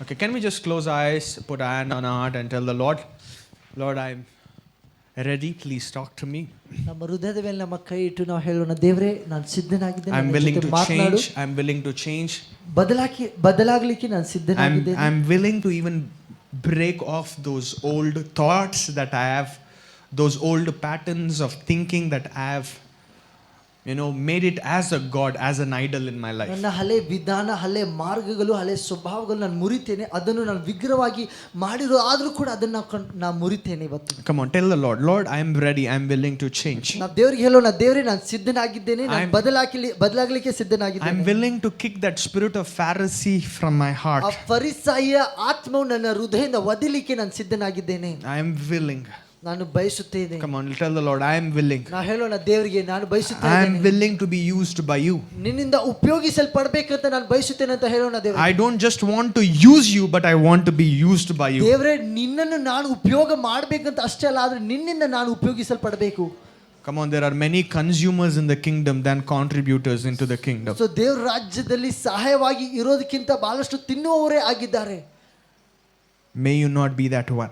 Okay, can we just close our eyes, put our hand on our heart and tell the Lord, Lord, I'm ready, please talk to me. ನಮ್ಮ ಹೃದಯದ ಮೇಲೆ ನಮ್ಮ ಕೈ ಇಟ್ಟು ನಾವು ಹೇಳೋಣ, ದೇವರೇ ನಾನು ಸಿದ್ಧನಾಗಿದ್ದೇನೆ, I'm ನನ್ನ willing ಜೊತೆ to ಮಾತನಾಡು. change. I'm willing to change. ಬದಲಾಗಲಿಕ್ಕೆ ನಾನು ಸಿದ್ಧನಾಗಿದ್ದೇನೆ. I'm willing to even break off those old thoughts that I have, those old patterns of thinking that I have, made it as a god, as an idol in my life. ನನ್ನ ಹಳೆ ವಿಧಾನ, ಹಳೆ ಮಾರ್ಗಗಳು, ಹಳೆ ಸ್ವಭಾವಗಳು ನಾನು ಮುರಿತೇನೆ. ಅದನ್ನು ನಾನು ವಿಗ್ರಹವಾಗಿ ಮಾಡಿರೋ ಆದ್ರೂ ಕೂಡ ಅದನ್ನ ನಾನು ಮುರಿತೇನೆ ಇವತ್ತು. Come on, tell the Lord, Lord, I am ready, I am willing to change. ನಾವು ದೇವರಿಗೆ ಹೇಳೋಣ, ದೇವರೇ ನಾನು ಸಿದ್ಧನಾಗಿದ್ದೇನೆ, ನಾನು ಬದಲಾಗಲಿಕ್ಕೆ ಸಿದ್ಧನಾಗಿದ್ದೇನೆ. I am willing to kick that spirit of Pharisee from my heart. ಆ ಫರಿಸಾಯಿಯ ಆತ್ಮವು ನನ್ನ ಹೃದಯದಿಂದ ಒದಿಲಿಕ್ಕೆ ನಾನು ಸಿದ್ಧನಾಗಿದ್ದೇನೆ. I am willing. ನಾನು ಬಯಸುತ್ತೇನೆ. Come on, tell the Lord, I am willing. ನಾವು ಹೇಳೋಣ, ದೇವರಿಗೆ ನಾನು ಬಯಸುತ್ತೇನೆ. I am willing to be used by you. ನಿನ್ನಿಂದ ಉಪಯೋಗಿಸಲ್ಪಡಬೇಕಂತ ನಾನು ಬಯಸುತ್ತೇನೆ ಅಂತ ಹೇಳೋಣ ದೇವರೇ. I don't just want to use you, but I want to be used by you. ದೇವರೇ, ನಿನ್ನನ್ನು ನಾನು ಉಪಯೋಗ ಮಾಡಬೇಕಂತ ಅಷ್ಟೇ ಅಲ್ಲ, ಆದ್ರೆ ನಿನ್ನಿಂದ ನಾನು ಉಪಯೋಗಿಸಲ್ಪಡಬೇಕು. Come on, there are many consumers in the kingdom than contributors into the kingdom. So ದೇವರ ರಾಜ್ಯದಲ್ಲಿ ಸಹಾಯವಾಗಿ ಇರೋದಕ್ಕಿಂತ ಬಹಳಷ್ಟು ತಿನ್ನುವವರೇ ಆಗಿದ್ದಾರೆ. May you not be that one.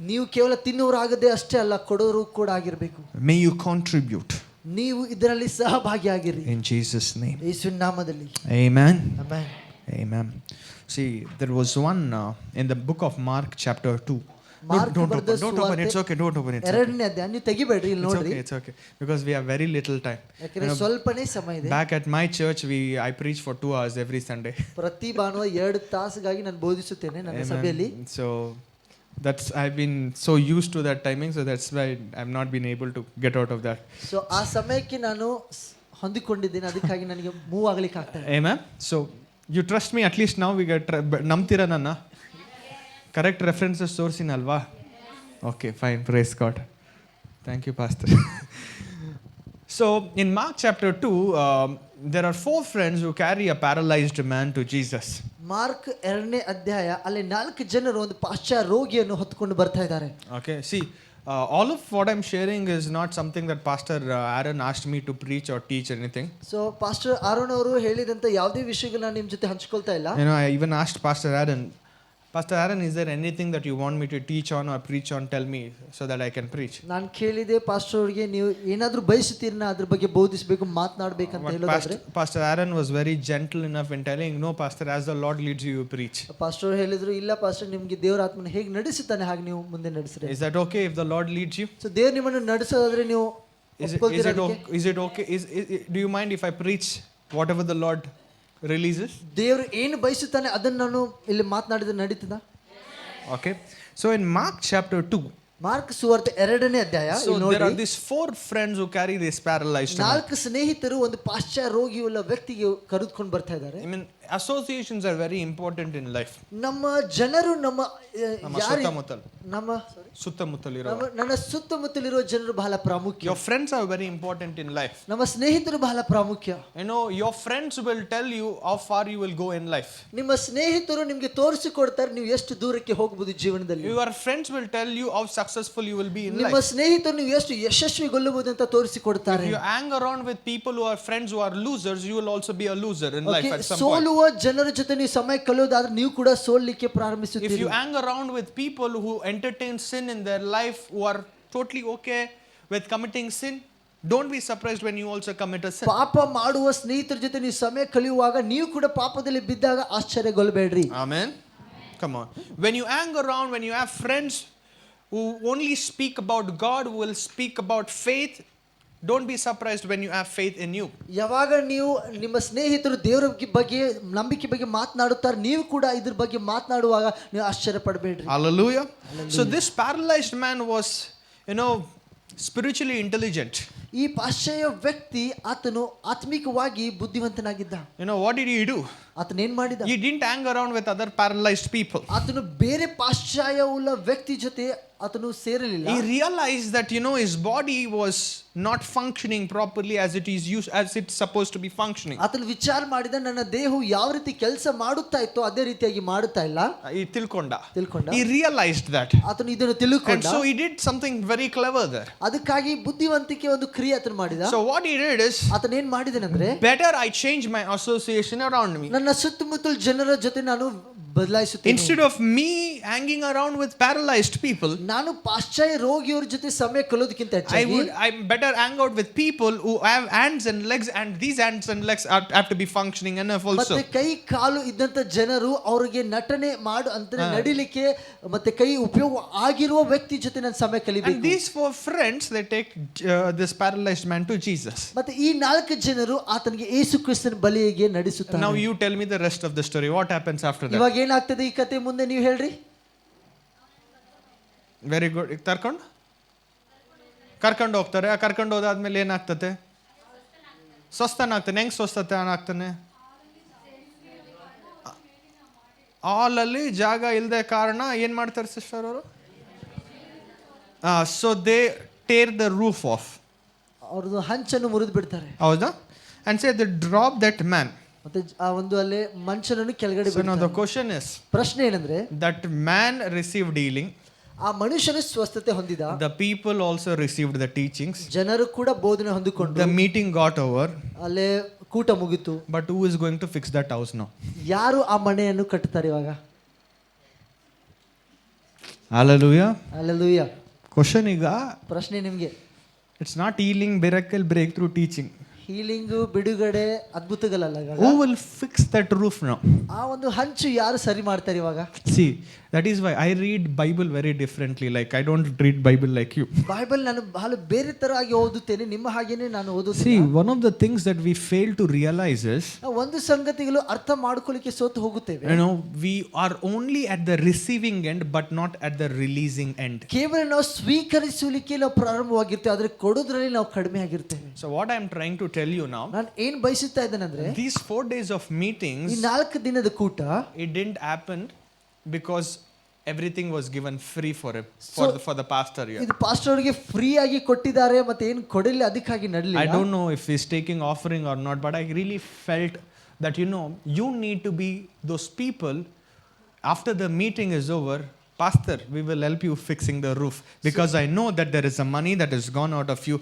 ನೀವು ಕೇವಲ ತಿನ್ನುವರಾಗದೆ ಅಷ್ಟೇ ಅಲ್ಲ, ಕೊಡೋರು ಕೂಡ ಆಗಿರಬೇಕು. May you contribute. ನೀವು ಇದರಲ್ಲಿ ಸಹಭಾಗಿಯಾಗಿರಿ. In Jesus' name. ಯೇಸುವಿನ ನಾಮದಲ್ಲಿ. Amen. Amen. Amen. See, there was one in the book of Mark chapter 2. Don't open. It's okay. Don't open it. ಎರಡನೇ ಅಧ್ಯಾಯ ನೀವು ತೆಗಿಬೇಡ್ರಿ, ಇಲ್ಲಿ ನೋಡ್ರಿ. It's okay. Because we have very little time. ಯಾಕಂದ್ರೆ ಸ್ವಲ್ಪನೇ ಸಮಯ ಇದೆ. Back at my church, I preach for 2 hours every Sunday. ಪ್ರತಿ ಭಾನುವಾರ 2 ತಾಸುಗಾಗಿ ನಾನು ಬೋಧಿಸುತ್ತೇನೆ ನನ್ನ ಸಭೆಯಲ್ಲಿ. So I've been so used to that timing, so that's why I've not been able to get out of that. So ಆ ಸಮಯಕ್ಕೆ ನಾನು ಹೊಂದಿಕೊಂಡಿದ್ದೇನೆ, ಅದಕ್ಕಾಗಿ ನನಗೆ ಮೂವ್ ಆಗ್ಲಿಕ್ಕೆ ಆಗ್ತಾ ಇದೆ. Amen. So you trust me, at least now we get namtira nanna correct references source in alva. Okay, fine, praise God. Thank you, pastor. So in Mark chapter 2, there are 4 friends who carry a paralyzed man to Jesus. Mark 2ನೇ ಅಧ್ಯಾಯ, ಅಲ್ಲಿ 4 ಜನರು ಒಂದು ಪಾಶ್ಚಾತ್ಯ ರೋಗಿಯನ್ನು ಹೊತ್ತುಕೊಂಡು ಬರ್ತಾ ಇದ್ದಾರೆ. Okay, see, all of what I'm sharing is not something that Pastor Aaron asked me to preach or teach anything. So pastor Aaron ಅವರು ಹೇಳಿದಂತ ಯಾವುದೇ ವಿಷಯಗಳನ್ನ ನಿಮ್ಮ ಜೊತೆ ಹಂಚಿಕೊಳ್ತಾ ಇಲ್ಲ. I even asked Pastor Aaron, is there anything that you want me to teach on or preach on? Tell me so that I can preach. ನಾನು ಕೇಳಿದೆ pastor ಅವರಿಗೆ, ನೀವು ಏನಾದರೂ ಬಯಸುತ್ತೀರನ್ನ ಅದ್ರ ಬಗ್ಗೆ ಬೋಧಿಸಬೇಕು, ಮಾತನಾಡಬೇಕಂತ ಹೇಳಿದ್ರೆ Pastor Aaron was very gentle enough in telling, no pastor, as the Lord leads you, you preach. Pastor ಹೇಳಿದ್ರು, ಇಲ್ಲ ಪಾಸ್ಟರ್, ನಿಮಗೆ ದೇವರ ಆತ್ಮನ ಹೇಗೆ ನಡೆಸುತ್ತಾನೆ ಹಾಗೆ ನೀವು ಮುಂದೆ ನಡೆಸಿರಿ. Is that okay if the Lord leads you? So ದೇವರು ನಿಮ್ಮನ್ನು ನಡೆಸೋದಾದ್ರೆ ನೀವು is it okay? Do you mind if I preach whatever the Lord releases? ದೇವರು ಏನು ಬಯಸುತ್ತಾನೆ ಅದನ್ನು ನಾನು ಇಲ್ಲಿ ಮಾತನಾಡಿದ್ರೆ ನಡೀತದಾ? Okay. So in Mark chapter 2, mark ಸುವಾರ್ತೆ 2ನೇ ಅಧ್ಯಾಯ, there are these 4 friends who carry this paralyzed man. 4 ಸ್ನೇಹಿತರು ಒಂದು ಪಾಶ್ಚಾತ್ಯ ರೋಗಿಯುಳ್ಳ ವ್ಯಕ್ತಿಗೆ ಕರೆದುಕೊಂಡು ಬರ್ತಾ ಇದ್ದಾರೆ. I mean, associations are very important in life. ನಮ್ಮ ಜನರು ನಮ್ಮ ನನ್ನ ಸುತ್ತಮುತ್ತಲಿರೋ ಜನರು ಬಹಳ ಪ್ರಾಮುಖ್ಯ. Your friends are very important in life. ನಮ್ಮ ಸ್ನೇಹಿತರು ಬಹಳ ಪ್ರಾಮುಖ್ಯ. Your friends will tell you how far you will go in life. ನಿಮ್ಮ ಸ್ನೇಹಿತರು ನಿಮಗೆ ತೋರಿಸಿಕೊಡ್ತಾರೆ ನೀವು ಎಷ್ಟು ದೂರಕ್ಕೆ ಹೋಗಬಹುದು ಜೀವನದಲ್ಲಿ. Your friends will tell you how successful you will be in life. ನಿಮ್ಮ ಸ್ನೇಹಿತರು ನೀವು ಎಷ್ಟು ಯಶಸ್ವಿಗೊಳ್ಳಬಹುದು ಅಂತ ತೋರಿಸಿಕೊಡ್ತಾರೆ. If you hang around with people who are friends who are losers, you will also be a loser in life at some point. ಸೋಲುವ ಜನರ ಜೊತೆ ನೀವು ಸಮಯ ಕಳೆಯೋದಾದ್ರೆ ನೀವು ಕೂಡ ಸೋಲಿಕ್ಕೆ ಪ್ರಾರಂಭಿಸುತ್ತೀರಿ. If you hang around with people who entertain sin in their life, who are totally okay with committing sin, don't be surprised when you also commit a sin. ಪಾಪ ಮಾಡುವ ಸ್ನೇಹಿತರ ಜೊತೆ ನೀವು ಸಮಯ ಕಳೆಯುವಾಗ ನೀವು ಕೂಡ ಪಾಪದಲ್ಲಿ ಬಿದ್ದಾಗ ಆಶ್ಚರ್ಯಗೊಳ್ಳಬೇಡ್ರಿ. Amen. Come on. When you hang around, when you have friends who only speak about God, who will speak about faith, don't be surprised when you have faith in you. ಯಾವಾಗ ನೀವು ನಿಮ್ಮ ಸ್ನೇಹಿತರು ದೇವರ ಬಗ್ಗೆ ನಂಬಿಕೆ ಬಗ್ಗೆ ಮಾತನಾಡುತ್ತಾರೆ, ನೀವು ಕೂಡ ಇದ್ರ ಬಗ್ಗೆ ಮಾತನಾಡುವಾಗ ನೀವು ಆಶ್ಚರ್ಯ ಪಡಬೇಡ್ರಿ. Hallelujah. So this paralyzed man was, spiritually intelligent. ಈ ಪಾಶ್ಚಾತ್ಯ ವ್ಯಕ್ತಿ ಆತನು ಆತ್ಮಿಕವಾಗಿ ಬುದ್ಧಿವಂತನಾಗಿದ್ದ. What did he do? ಆತನ ಏನ್ ಮಾಡಿದ? He didn't hang around with other paralyzed people. ಆತನು ಬೇರೆ ಪಾಶ್ಚಾತ್ಯ ಉಳ್ಳ ವ್ಯಕ್ತಿ ಜೊತೆ ಆತನು ಸೇರಲಿಲ್ಲ. He realized that his body was not functioning properly as it's supposed to be functioning. ಆತನು ವಿಚಾರ ಮಾಡಿದ, ನನ್ನ ದೇಹವು ಯಾವ ರೀತಿ ಕೆಲಸ ಮಾಡುತ್ತಾ ಇತ್ತೋ ಅದೇ ರೀತಿಯಾಗಿ ಮಾಡುತ್ತಾ ಇಲ್ಲ. ತಿಳ್ಕೊಂಡ. He realized that. ಆತನು ಇದನ್ನು ತಿಳ್ಕೊಂಡ. And so he did something very clever there. ಅದಕ್ಕಾಗಿ ಬುದ್ಧಿವಂತಿಕೆ ಒಂದು ಕ್ರಿಯೆ ಆತನು ಮಾಡಿದ. So what he did is, ಆತನು ಏನ್ ಮಾಡಿದನಂದ್ರೆ, better I change my association around me. ನನ್ನ ಸುತ್ತಮುತ್ತಲ ಜನರ ಜೊತೆ ನಾನು ಬದಲಾಯಿಸುತ್ತೇನೆ. Instead of me hanging around with paralyzed people, ನಾನು ಪಾಶ್ಚಾತ್ಯ ರೋಗಿಯವರ ಜೊತೆ ಸಮಯ ಕಳೆಯೋದಕ್ಕಿಂತ ಹೆಚ್ಚಾಗಿ I'm better hang out with people who have hands and legs, and these hands and legs have to be functioning enough also. ಮತ್ತೆ ಕೈ ಕಾಲು ಇದ್ದಂತ ಜನರು ಅವರಿಗೆ ನಟನೆ ಮಾಡು ಅಂದ್ರೆ ನಡಿಲಿಕ್ಕೆ ಮತ್ತೆ ಕೈ ಉಪಯೋಗ ಆಗಿರುವ ವ್ಯಕ್ತಿ ಜೊತೆ ನಾನು ಸಮಯ And ಕಲಿಬೇಕು. these 4 friends, they take this paralyzed man to Jesus. ಮತ್ತೆ ಈ 4 ಜನರು ಆತನಿಗೆ ಯೇಸು ಕ್ರಿಸ್ತನ ಬಳಿಗೆ ನಡೆಸುತ್ತಾರೆ. Now you tell me the rest of the story. What happens after that? ಇವಾಗ ಏನಾಗ್ತದೆ ಈ ಕತೆ ಮುಂದೆ ನೀವು ಹೇಳ್ರಿ. Very good. ಕರ್ಕೊಂಡು ಹೋಗ್ತಾರೆ. ಕರ್ಕೊಂಡು ಹೋದಾದ್ಮೇಲೆ ಏನಾಗ್ತದೆ? ಸ್ವಸ್ಥನಾಗ್ತಾನೆ. ಹೆಂಗ್ ಸ್ವಸ್ಥನಾಗ್ತಾನೆ? ಹಾಲಲ್ಲಿ ಜಾಗ ಇಲ್ಲದೆ ಕಾರಣ ಏನ್ ಮಾಡ್ತಾರೆ ಸಿಸ್ಟರ್ ಅವರು? So they tear the roof of. ಅವ್ರದ್ದು ಹಂಚನ್ನು ಮುರಿದು ಬಿಡ್ತಾರೆ. ಹೌದಾ? And say they drop that man. ಮತ್ತೆ ಆ ಒಂದು ಅಲ್ಲಿ ಮನುಷ್ಯನನ್ನು ಕೆಳಗಡೆ So now ಬಿಡ್ತಾರೆ. the question is, ಪ್ರಶ್ನೆ ಏನಂದ್ರೆ that man received healing, ಆ ಮನುಷ್ಯನು ಸ್ವಸ್ಥತೆ ಹೊಂದಿದ, the people also received the teachings, ಜನರು ಕೂಡ ಬೋಧನೆ ಹೊಂದಿಕೊಂಡು, the meeting got over, ಅಲ್ಲೇ ಕೂಟ ಮುಗಿತು. but who is going to fix that house now? ಯಾರು ಆ ಮನೆಯನ್ನು ಕಟ್ಟುತ್ತಾರೆ ಇವಾಗ? Hallelujah. ಹಲ್ಲೆಲೂಯಾ. Question ಈಗ, ಪ್ರಶ್ನೆ ನಿಮ್ಗೆ, it's not healing, miracle, breakthrough, teaching. Healing, ಬಿಡುಗಡೆ, ಅದ್ಭುತಗಳಲ್ಲ. Who will fix that roof now? ಆ ಒಂದು ಹಂಚು ಯಾರು ಸರಿ ಮಾಡ್ತಾರೆ ಇವಾಗ? See, that is why I read Bible very differently. Like I don't read Bible like you. Bible ನಾನು ಬಹಳ ಬೇರೆ ತರ ಆಗಿ ಓದುತ್ತೇನೆ, ನಿಮ್ಮ ಹಾಗೇನೆ ನಾನು ಓದುತ್ತೇನೆ. See, one of the things that we fail to realize is, ಒಂದು ಸಂಗತಿಗಳು ಅರ್ಥ ಮಾಡ್ಕೊಳ್ಳಿಕ್ಕೆ ಸೋತು ಹೋಗುತ್ತೇವೆ. you know, we are only at the receiving end but not at the releasing end. ಕೇವಲ ನಾವು ಸ್ವೀಕರಿಸಲಿಕ್ಕೆ ನಾವು ಪ್ರಾರಂಭವಾಗಿರ್ತೇವೆ, ಆದ್ರೆ ಕೊಡೋದ್ರಲ್ಲಿ ನಾವು ಕಡಿಮೆ ಆಗಿರ್ತೇವೆ. So what I am trying to tell you now, ನಾನು ಏನ್ ಬಯಸುತ್ತಾ ಇದ್ದೇನೆಂದ್ರೆ, these 4 days of meetings, ಈ 4 ದಿನದ ಕೂಟ it didn't happen because everything was given free for him, So- for the pastor here. ಇದು ಪಾಸ್ಟರ್ ಅವರಿಗೆ ಫ್ರೀ ಆಗಿ ಕೊಟ್ಟಿದ್ದಾರೆ, ಮತ್ತೆ ಏನು ಕೊಡಲಿ ಅದಕ್ಕಾಗಿ I ನಡಲಿಲ್ಲ. don't know if he's taking offering or not, but I really felt that, you know, you need to be those people. After the meeting is over, pastor, we will help you fixing the roof, because I know that there is a money that has gone out of you.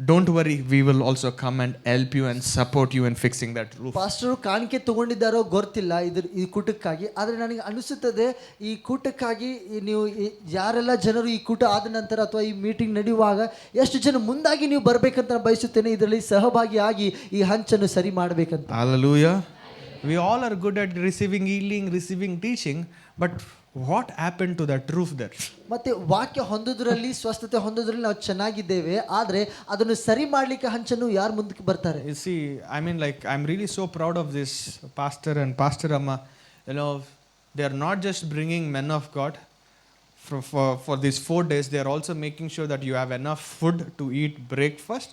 Don't worry, we will also come and help you and support you in fixing that roof. Pastor ಕಾಣಿಕೆ ತಗೊಂಡಿದ್ದಾರೋ ಗೊತ್ತಿಲ್ಲ ಈ ಕೂಟಕ್ಕಾಗಿ, ಆದ್ರೆ ನನಗೆ ಅನಿಸುತ್ತದೆ ಈ ಕೂಟಕ್ಕಾಗಿ ನೀವು ಯಾರೆಲ್ಲ ಜನರು ಈ ಕೂಟ ಆದ ನಂತರ ಅಥವಾ ಈ ಮೀಟಿಂಗ್ ನಡೆಯುವಾಗ ಎಷ್ಟು ಜನ ಮುಂದಾಗಿ ನೀವು ಬರ್ಬೇಕಂತ ನಾನು ಬಯಸುತ್ತೇನೆ, ಇದರಲ್ಲಿ ಸಹಭಾಗಿಯಾಗಿ ಈ ಹಂಚನ್ನು ಸರಿ ಮಾಡಬೇಕಂತ. Hallelujah. We all are good at receiving healing, receiving teaching, but what happened to that roof there? ಮತ್ತೆ ವಾಕ್ಯ ಹೊಂದೋದ್ರಲ್ಲಿ, ಸ್ವಸ್ಥತೆ ಹೊಂದೋದ್ರಲ್ಲಿ ನಾವು ಚೆನ್ನಾಗಿದ್ದೇವೆ, ಆದ್ರೆ ಅದನ್ನು ಸರಿ ಮಾಡ್ಲಿಕ್ಕೆ ಹಂಚನ್ನು ಯಾರು ಮುಂದಕ್ಕೆ ಬರ್ತಾರೆ? You see, I mean, like, I'm really so proud of this pastor and Pastor Amma. You know, they are not just bringing men of God for these 4 days. They are also making sure that you have enough food to eat breakfast,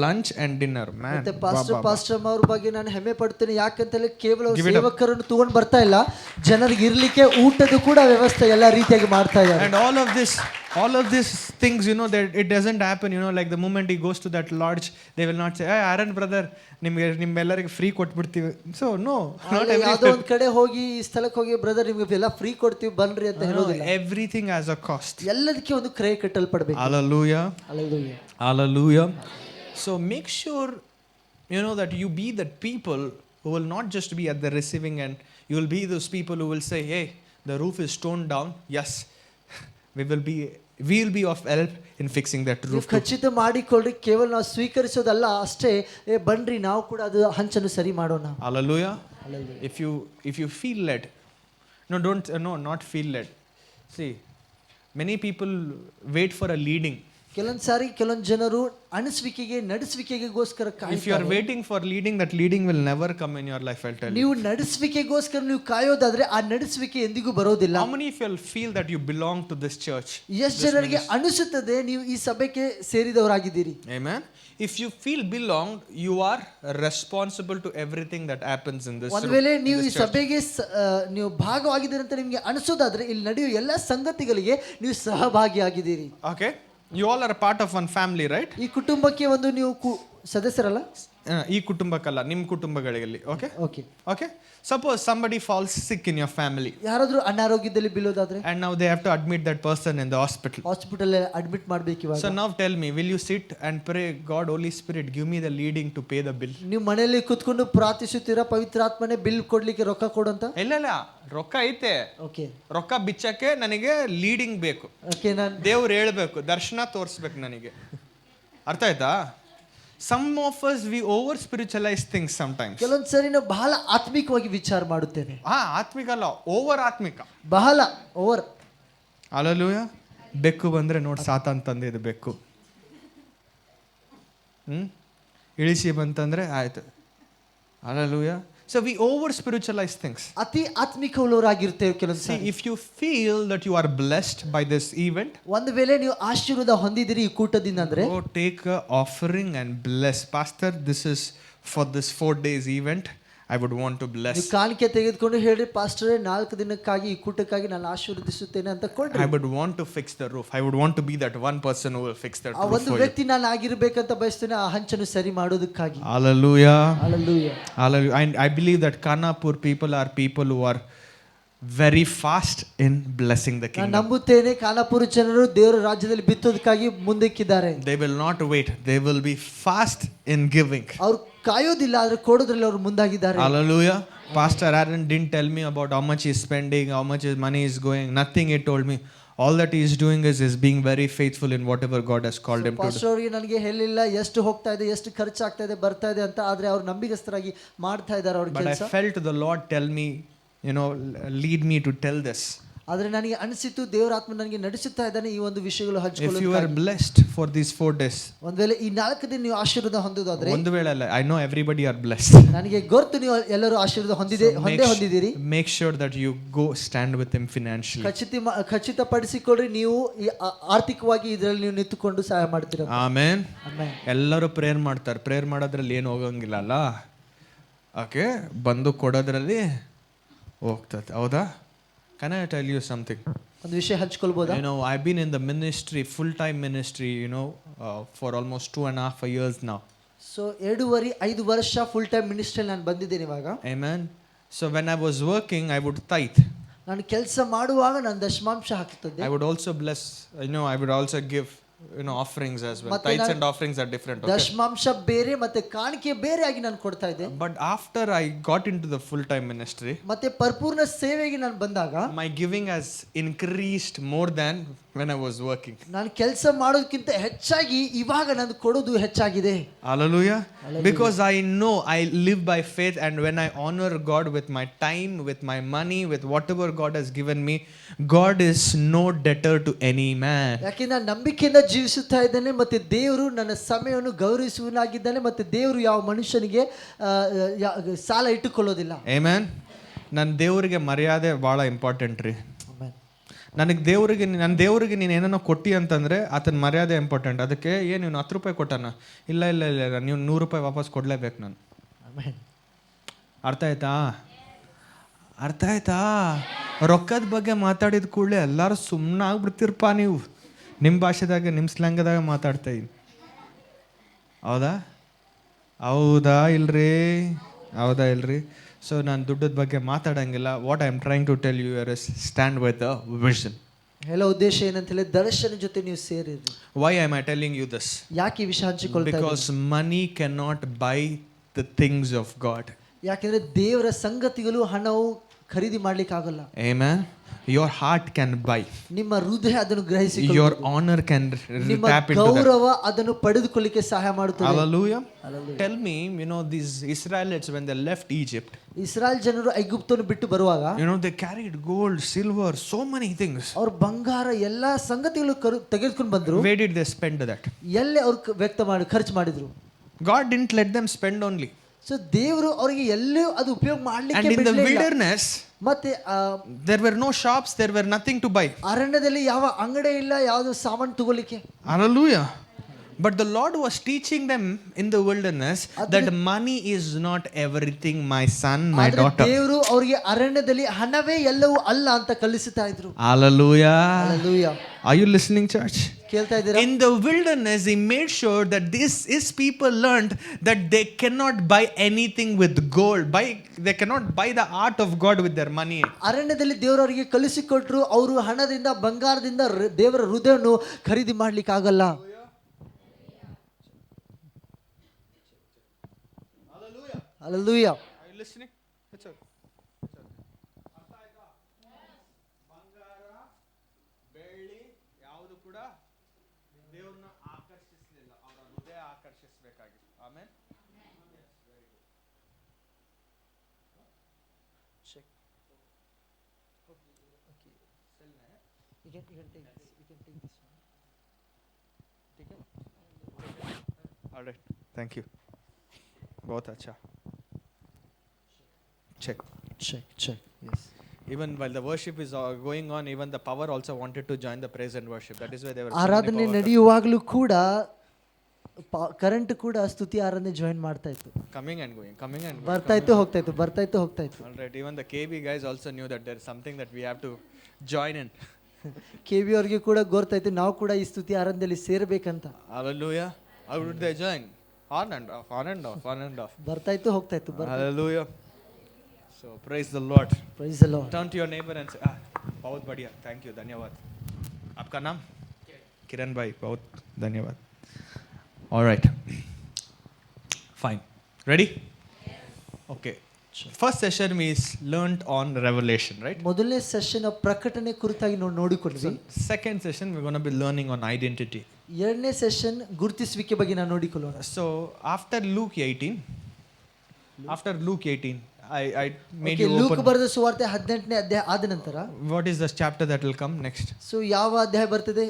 lunch and dinner. Man, ಮತ್ತೆ pastor ಅವ್ರ ಬಗ್ಗೆ ನಾನು ಹೆಮ್ಮೆ ಪಡ್ತೇನೆ. ಯಾಕಂತೇಳಿ ಕೇವಲ Give it up. ಸೇವಕರನ್ನು ತಗೊಂಡು ಬರ್ತಾ ಇಲ್ಲ, ಜನರಿಗೆ ಇರ್ಲಿಕ್ಕೆ ಊಟದ ಕೂಡ ವ್ಯವಸ್ಥೆ ಎಲ್ಲ ರೀತಿಯಾಗಿ ಮಾಡ್ತಾ ಇದ್ದಾರೆ. And all of these things, you know, that it doesn't happen, you know, like the moment he goes to that lodge, they will not say, hey Aaron brother, ನಿಮ್ಮೆಲ್ಲರಿಗೆ ಫ್ರೀ ಕೊಟ್ಬಿಡ್ತೀವಿ. So no, not ಯಾವುದೋ ಒಂದು ಕಡೆ ಹೋಗಿ ಈ ಸ್ಥಳಕ್ಕೆ ಹೋಗಿ brother ನಿಮ್ಗೆ ಎಲ್ಲ ಫ್ರೀ ಕೊಡ್ತೀವಿ ಬನ್ರಿ ಅಂತ ಹೇಳೋದಿಲ್ಲ. everything has a cost. ಎಲ್ಲದಕ್ಕೆ ಒಂದು ಕ್ರಯ ಕಟ್ಟಲ್ಪಡಬೇಕು. Hallelujah. Hallelujah. Hallelujah. So make sure, you know, that you be that people who will not just be at the receiving end. You will be those people who will say, hey, the roof is torn down. Yes, we will be of help in fixing that ನೀವು roof too. ಖಚಿತ ಮಾಡಿಕೊಳ್ಳ್ರಿ, ಕೇವಲ ನಾವು ಸ್ವೀಕರಿಸೋದಲ್ಲ ಅಷ್ಟೇ, ಬನ್ರಿ ನಾವು ಕೂಡ ಅದು ಹಂಚನ್ನು ಸರಿ ಮಾಡೋಣ. Hallelujah. Hallelujah. If you feel led, not feel led. See, many people wait for a leading. ಕೆಲವೊಂದು ಜನರು ಅಣಿಸುವಿಕೆಗೆ ನಡೆಸುವಿಕೆಗೋಸ್ಕರ If you are ಕಾಯ್ತಾರೆ. waiting for leading, that leading will never come in your life, I'll tell you. ನೀವು ನಡೆಸುವಿಕೆಗೋಸ್ಕರ ನೀವು ಕಾಯೋದಾದ್ರೆ ಆ ನಡೆಸುವಿಕೆ ಎಂದಿಗೂ ಬರೋದಿಲ್ಲ. How many of you feel that you belong to this church? ಎಷ್ಟು ಜನರಿಗೆ ಅನಿಸುತ್ತದೆ ನೀವು ಈ ಸಭೆಗೆ ಸೇರಿದವರಾಗಿದ್ದೀರಿ? Amen. If you feel belonged, you are responsible to everything that happens in this ಒಂದು ವೇಳೆ ನೀವು ಈ church. ಸಭೆಗೆ ನೀವು ಭಾಗವಾಗಿದ್ದೀರಿ ಅಂತ ನಿಮಗೆ ಅನಿಸೋದಾದ್ರೆ ಇಲ್ಲಿ ನಡೆಯುವ ಎಲ್ಲ ಸಂಗತಿಗಳಿಗೆ ನೀವು ಸಹಭಾಗಿಯಾಗಿದ್ದೀರಿ. Okay, you all are a part of one family, right? ಈ ಕುಟುಂಬಕ್ಕೆ ಒಂದು ನೀವು ಸದಸ್ಯರಲ್ಲ? ಈ ಕುಟುಂಬಕ್ಕಲ್ಲ, ನಿಮ್ಮ ಕುಟುಂಬಗಳಲ್ಲಿ. Okay, okay. okay. Suppose somebody falls sick in your family, ಯಾರಾದ್ರೂ ಅನಾರೋಗ್ಯದಲ್ಲಿ ಬೀಳೋದಾದ್ರೆ and now they have to admit that person in the hospital. Hospital admit ಮಾಡ್ಬೇಕು ಇವಾಗ. So now tell me, will you sit and pray, God, Holy Spirit, give me the leading to pay the bill? ನೀವು ಮನೆಯಲ್ಲಿ ಕುತ್ಕೊಂಡು ಪ್ರಾರ್ಥಿಸುತ್ತೀರಾ, ಪವಿತ್ರಾತ್ಮನೇ bill ಕೊಡ್ಲಿಕ್ಕೆ ರೊಕ್ಕ ಕೊಡು ಅಂತ? ಇಲ್ಲ ರೊಕ್ಕ ಐತೆ, ಓಕೆ ರೊಕ್ಕ ಬಿಚ್ಚಕ್ಕೆ ನನಗೆ ಲೀಡಿಂಗ್ ಬೇಕು, ಓಕೆ ನಾನು ದೇವ್ರು ಹೇಳ್ಬೇಕು, ದರ್ಶನ ತೋರಿಸ್ಬೇಕು ನನಗೆ. ಅರ್ಥ ಆಯ್ತಾ? Some of us we over spiritualize things sometimes. ಕೆಲವೊಂದು ಸರಿ ನಾವು ಬಹಳ ಆತ್ಮಿಕವಾಗಿ ವಿಚಾರ ಮಾಡುತ್ತೇವೆ. ಆತ್ಮಿಕ ಅಲ್ಲ, ಓವರ್ ಆತ್ಮಿಕ, ಬಹಳ ಓವರ್. ಅಲ್ಲೂಯ. ಬೆಕ್ಕು ಬಂದ್ರೆ ನೋಡಿ, ಸಾತಾನ್ ತಂದಿದ್ದು ಬೆಕ್ಕು. ಇಳಿಸಿ ಬಂತಂದ್ರೆ ಆಯ್ತು. ಅಲ್ಲೂಯ. So we over spiritualize things. ಅತಿ ಆತ್ಮಿಕವುಳ್ಳವರಾಗಿರ್ತೇವೆ ಕೆಲವೊಂದು See, ಸರಿ. if you feel that you are blessed by this event, ಒಂದು ವೇಳೆ ನೀವು ಆಶೀರ್ವಾದ ಹೊಂದಿದಿರಿ ಈ ಕೂಟದಿಂದ ಅಂದ್ರೆ, go take a offering and bless. Pastor, this is for this 4 days event. I would want to bless. ನೀವು ಕಾಣಿಕೆ ತೆಗೆದುಕೊಂಡು ಹೇಳಿ, ಪಾಸ್ಟರೇ 4 ದಿನಕ್ಕಾಗಿ ಈ ಕೂಟಕ್ಕಾಗಿ ನಾನು ಆಶೀರ್ವದಿಸುತ್ತೇನೆ ಅಂತ ಕೊಡ್ರಿ. I would want to fix the roof. I would want to be that one person who will fix that ಆ roof ಒಂದು for you. ವ್ಯಕ್ತಿ ನಾನು ಆಗಿರ್ಬೇಕಂತ ಬಯಸ್ತೇನೆ, ಆ ಹಂಚನ್ನು ಸರಿ ಮಾಡೋದಕ್ಕಾಗಿ. Hallelujah. Hallelujah. Hallelujah. And I believe that Kanapur people are people who are very fast in blessing the ನಾನು kingdom. ನಂಬುತ್ತೇನೆ ಖಾನಾಪುರ ಜನರು ದೇವರ ರಾಜ್ಯದಲ್ಲಿ ಬಿತ್ತೋದಕ್ಕಾಗಿ ಮುಂದಕ್ಕಿದ್ದಾರೆ. They will not wait. They will be fast in giving. ಅವ್ರು ಕಾಯೋದಿಲ್ಲ, ಆದ್ರೆ ಕೊಡೋದ್ರಲ್ಲಿ ಅವ್ರು ಮುಂದಾಗಿದ್ದಾರೆ. Hallelujah. Pastor Aaron didn't tell me about how much he's spending, how much his money is going. Nothing he told me. All that he is doing is being very faithful in whatever God has called him to do. Pastor ಅವರಿಗೆ ನನಗೆ ಹೇಳಿಲ್ಲ ಎಷ್ಟು ಹೋಗ್ತಾ ಇದೆ, ಎಷ್ಟು ಖರ್ಚಾಗ್ತಾ ಇದೆ, ಬರ್ತಾ ಇದೆ ಅಂತ, ಆದ್ರೆ ಅವ್ರು ನಂಬಿಗಸ್ತರಾಗಿ ಮಾಡ್ತಾ ಇದ್ದಾರೆ ಅವ್ರ But I ಕೆಲಸ. felt the Lord tell me, lead me to tell this. ಆದ್ರೆ ನನಗೆ ಅನಿಸಿತು, ದೇವರ ಆತ್ಮ ನನಗೆ ನಡೆಸುತ್ತಾ ಇದ್ದಾನೆ ಈ ಒಂದು ವಿಷಯಗಳು If you are ಹಂಚಿಕೊಳ್ಳೋದಕ್ಕಾಗಿ. blessed for these 4 days, ಒಂದ್ ವೇಳೆ ಈ 4 ದಿನ ನೀವು ಆಶೀರ್ವಾದ ಹೊಂದೋದಾದ್ರೆ, ಒಂದು ವೇಳೆ ಅಲ್ಲ, I know everybody are blessed. ನನಗೆ ಗೊತ್ತು ನೀವು ಎಲ್ಲರೂ ಆಶೀರ್ವಾದ ಹೊಂದಿದ್ದೀರಿ. Make sure that you go stand with him financially. ಖಚಿತಪಡಿಸಿಕೊಳ್ಳ್ರಿ, ನೀವು ಆರ್ಥಿಕವಾಗಿ ಇದರಲ್ಲಿ ನೀವು ನಿಂತುಕೊಂಡು ಸಹಾಯ ಮಾಡ್ತೀರಾ. Amen. Amen. ಎಲ್ಲರೂ ಪ್ರೇಯರ್ ಮಾಡ್ತಾರೆ. ಪ್ರೇಯರ್ ಮಾಡೋದ್ರಲ್ಲಿ ಏನು ಹೋಗಂಗಿಲ್ಲ ಅಲ್ಲ. ಓಕೆ, ಬಂದು ಕೊಡೋದ್ರಲ್ಲಿ ಹೋಗ್ತದೆ. ಹೌದಾ? Can I tell you something? ಒಂದು ವಿಷಯ ಹಂಚಿಕೊಳ್ಬೋದಾ? I've been in the ministry, full-time ministry, for almost 2.5 years now. So 2.5 ವರ್ಷ ಫುಲ್ ಟೈಮ್ ಮಿನಿಸ್ಟ್ರಿ ನಾನು ಬಂದಿದ್ದೇನೆ ಇವಾಗ. Amen. So when I was working, I would tithe. ನಾನು ಕೆಲಸ ಮಾಡುವಾಗ ನಾನು ದಶಮಾಂಶ ಹಾಕ್ತಿದ್ದೆ. I would also bless, I would also give, offerings as well. ಮತ್ತೆ Tithes and offerings are different. Okay? ದಶಮಾಂಶ ಬೇರೆ ಮತ್ತೆ ಕಾಣಿಕೆ ಬೇರೆ ಆಗಿ ನಾನು ಕೊಡ್ತಾ ಇದ್ದೆ. But after I got into the full-time ministry, ಮತ್ತೆ ಪರಿಪೂರ್ಣ ಸೇವೆಗೆ ನಾನು ಬಂದಾಗ my giving has increased more than when I was working. ನಾನು ಕೆಲಸ ಮಾಡೋದಕ್ಕಿಂತ ಹೆಚ್ಚಾಗಿ ಇವಾಗ ನಾನು ಕೊಡೋದು ಹೆಚ್ಚಾಗಿದೆ. Hallelujah. Because I know I live by faith, and when I honor God with my time, with my money, with whatever God has given me, God is no debtor to any man. ಯಾಕೆ ನಾನು ನಂಬಿಕೆಯಿಂದ ಜೀವಿಸುತ್ತಾ ಇದ್ದೇನೆ, ಮತ್ತೆ ದೇವರು ನನ್ನ ಸಮಯವನ್ನು ಗೌರವಿಸುವನಾಗಿದ್ದಾನೆ, ಮತ್ತೆ ದೇವರು ಯಾವ ಮನುಷ್ಯನಿಗೆ ಸಾಲ ಇಟ್ಟುಕೊಳ್ಳೋದಿಲ್ಲ. Amen. ನನ್ನ ದೇವರಿಗೆ ಮರ್ಯಾದೆ ಭಾಳ ಇಂಪಾರ್ಟೆಂಟ್ ರೀ. ನನ್ನ ದೇವರಿಗೆ ನೀನು ಏನೋ ಕೊಟ್ಟಿ ಅಂತಂದರೆ ಆತನ ಮರ್ಯಾದೆ ಇಂಪಾರ್ಟೆಂಟ್. ಅದಕ್ಕೆ ನೀನು 10 ರೂಪಾಯಿ ಕೊಟ್ಟಾನ, ಇಲ್ಲ ನೀವು 100 ರೂಪಾಯಿ ವಾಪಸ್ ಕೊಡಲೇಬೇಕು ನಾನು. ಅರ್ಥ ಆಯ್ತಾ? ರೊಕ್ಕದ ಬಗ್ಗೆ ಮಾತಾಡಿದ ಕೂಡಲೇ ಎಲ್ಲರೂ ಸುಮ್ಮನೆ ಆಗ್ಬಿಡ್ತಿರಪ್ಪ. ನೀವು ನಿಮ್ಮ ಭಾಷೆದಾಗ, ನಿಮ್ಮ ಸ್ಲ್ಯಾಂಗದಾಗ ಮಾತಾಡ್ತಾ ಇದ್ದೀನಿ. ಹೌದಾ ಇಲ್ರಿ? ಸೊ ನಾನು ದುಡ್ಡದ ಬಗ್ಗೆ ಮಾತಾಡಂಗಿಲ್ಲ. What I am trying to tell you is stand with a vision. ಹೇಳೋ ಉದ್ದೇಶ ಏನಂತ ಹೇಳಿ, ದರ್ಶನ ಜೊತೆ ನೀವು ಸೇರಿರಿ. Why am I telling you this? ಯಾಕೆ ಈ ವಿಷಯ ಹಂಚಿಕೊಳ್ತಾ ಇದ್ದೀನಿ? Because money can not buy the things of God. ಯಾಕೆಂದ್ರೆ ದೇವರ ಸಂಗತಿಗಳು ಹಣವು ಖರೀದಿ ಮಾಡ್ಲಿಕ್ಕೆ ಆಗಲ್ಲ. Amen. Your heart can buy. ನಿಮ್ಮ ಹೃದಯ ಅದನ್ನು ಗ್ರಹಿಸಿಕೊಳ್ಳುತ್ತದೆ. Your honor can ನಿಮ್ಮ tap into that. ಗೌರವ ಅದನ್ನು ಪಡೆದುಕೊಳ್ಳಿಕ್ಕೆ ಸಹಾಯ ಮಾಡುತ್ತದೆ. Hallelujah. Tell me, these Israelites when they left Egypt, Israel ಜನರು ಐಗುಪ್ತವನ್ನು ಬಿಟ್ಟು ಬರುವಾಗ, they carried gold, silver, so many things. ಅವರು ಬಂಗಾರ ಎಲ್ಲಾ ಸಂಗತಿಗಳು ತೆಗೆದುಕೊಂಡು ಬಂದ್ರು. Where did they spend that? ಎಲ್ಲಿ ಅವರು ಖರ್ಚು ಮಾಡಿದ್ರು? God didn't let them spend only. So ದೇವರು ಅವರಿಗೆ ಎಲ್ಲೂ ಅದು ಉಪಯೋಗ ಮಾಡಲಿಕ್ಕೆ And in the ಬಿಡಲಿಲ್ಲ. wilderness, ಮತ್ತೆ there were no shops, there were nothing to buy. ಅರಣ್ಯದಲ್ಲಿ ಯಾವ ಅಂಗಡಿ ಇಲ್ಲ, ಯಾವುದು ಸಾಮಾನು ತಗೊಳ್ಳಿಕ್ಕೆ. Hallelujah. But the Lord was teaching them in the wilderness that money is not everything, my son, my daughter. ದೇವರು ಅವರಿಗೆ ಅರಣ್ಯದಲ್ಲಿ ಹಣವೇ ಎಲ್ಲವೂ ಅಲ್ಲ ಅಂತ ಕಲಿಸುತ್ತಾ ಇದ್ರು. Hallelujah. Hallelujah. Are you listening, church? ಕೇಳ್ತಾ ಇದ್ದೀರಾ? In the wilderness, he made sure that his people learned that they cannot buy anything with gold. They cannot buy the art of God with their money. ಅರಣ್ಯದಲ್ಲಿ ದೇವರವರಿಗೆ ಕಲಿಸಿಕೊಟ್ರು, ಅವರು ಹಣದಿಂದ ಬಂಗಾರದಿಂದ ದೇವರ ಹೃದಯವನ್ನು ಖರೀದಿ ಮಾಡ್ಲಿಕ್ಕೆ ಆಗಲ್ಲ. Hallelujah. Are you listening? ಕೂಡ ದೇವ್ರನ್ನ ಆಕರ್ಷಿಸಲಿಲ್ಲ, ಅವರ ಹೃದಯ ಆಕರ್ಷಿಸಬೇಕಾಗಿತ್ತು. ಆಮೇಲೆ ऑलराइट, थैंक यू, बहुत अच्छा. Check. Yes. Even while the worship is going on, even the power also wanted to join the praise and worship. That is why they were ಆರಾಧನೆ ನಡೆಯುವಾಗಲೂ ಕೂಡ current ಕೂಡ ಸ್ತುತಿ ಆರಾಧನೆ ಜಾಯಿನ್ ಮಾಡ್ತಾ ಇತ್ತು. coming and going, ಬರ್ತಾ ಇತ್ತು ಹೋಗ್ತಾ ಇತ್ತು, ಬರ್ತಾ ಇತ್ತು ಹೋಗ್ತಾ ಇತ್ತು. Alright, even the KB guys also knew that there is something that we have to join in. KB ಅವರಿಗೆ ಕೂಡ ಗೊತ್ತಾಯ್ತು ನಾವು ಕೂಡ ಈ ಸ್ತುತಿ ಆರಾಧನೆಯಲ್ಲಿ ಸೇರಬೇಕಂತ. Hallelujah. How would they join? On and off, on and off, on and off. ಬರ್ತಾ ಇತ್ತು ಹೋಗ್ತಾ ಇತ್ತು. Hallelujah. So praise the Lord. Praise the Lord. Turn to your neighbor and say, बहुत बढ़िया, thank you, धन्यवाद. आपका नाम? किरण भाई, बहुत धन्यवाद. All right. Fine. Ready? Okay. First session we learned on Revelation, right? ಮೊದಲನೇ ಸೆಷನ್ ಪ್ರಕಟಣೆ ಕುರಿತಾಗಿ ನೋಡಿಕೊಂಡ್ವಿ. Second session we're going to be learning on identity. ಎರಡನೇ ಸೆಷನ್ ಗುರುತಿಸುವಿಕೆ ಬಗ್ಗೆ ನಾವು ನೋಡಿಕೊಳ್ಳೋಣ. So after Luke 18, I made you luke open. ಬರೆದ ಸುವಾರ್ತೆ 18ನೇ ಅಧ್ಯಾಯ ಆದ ನಂತರ What is the chapter that will come next? So ಯಾವ ಅಧ್ಯಾಯ ಬರ್ತದೆ?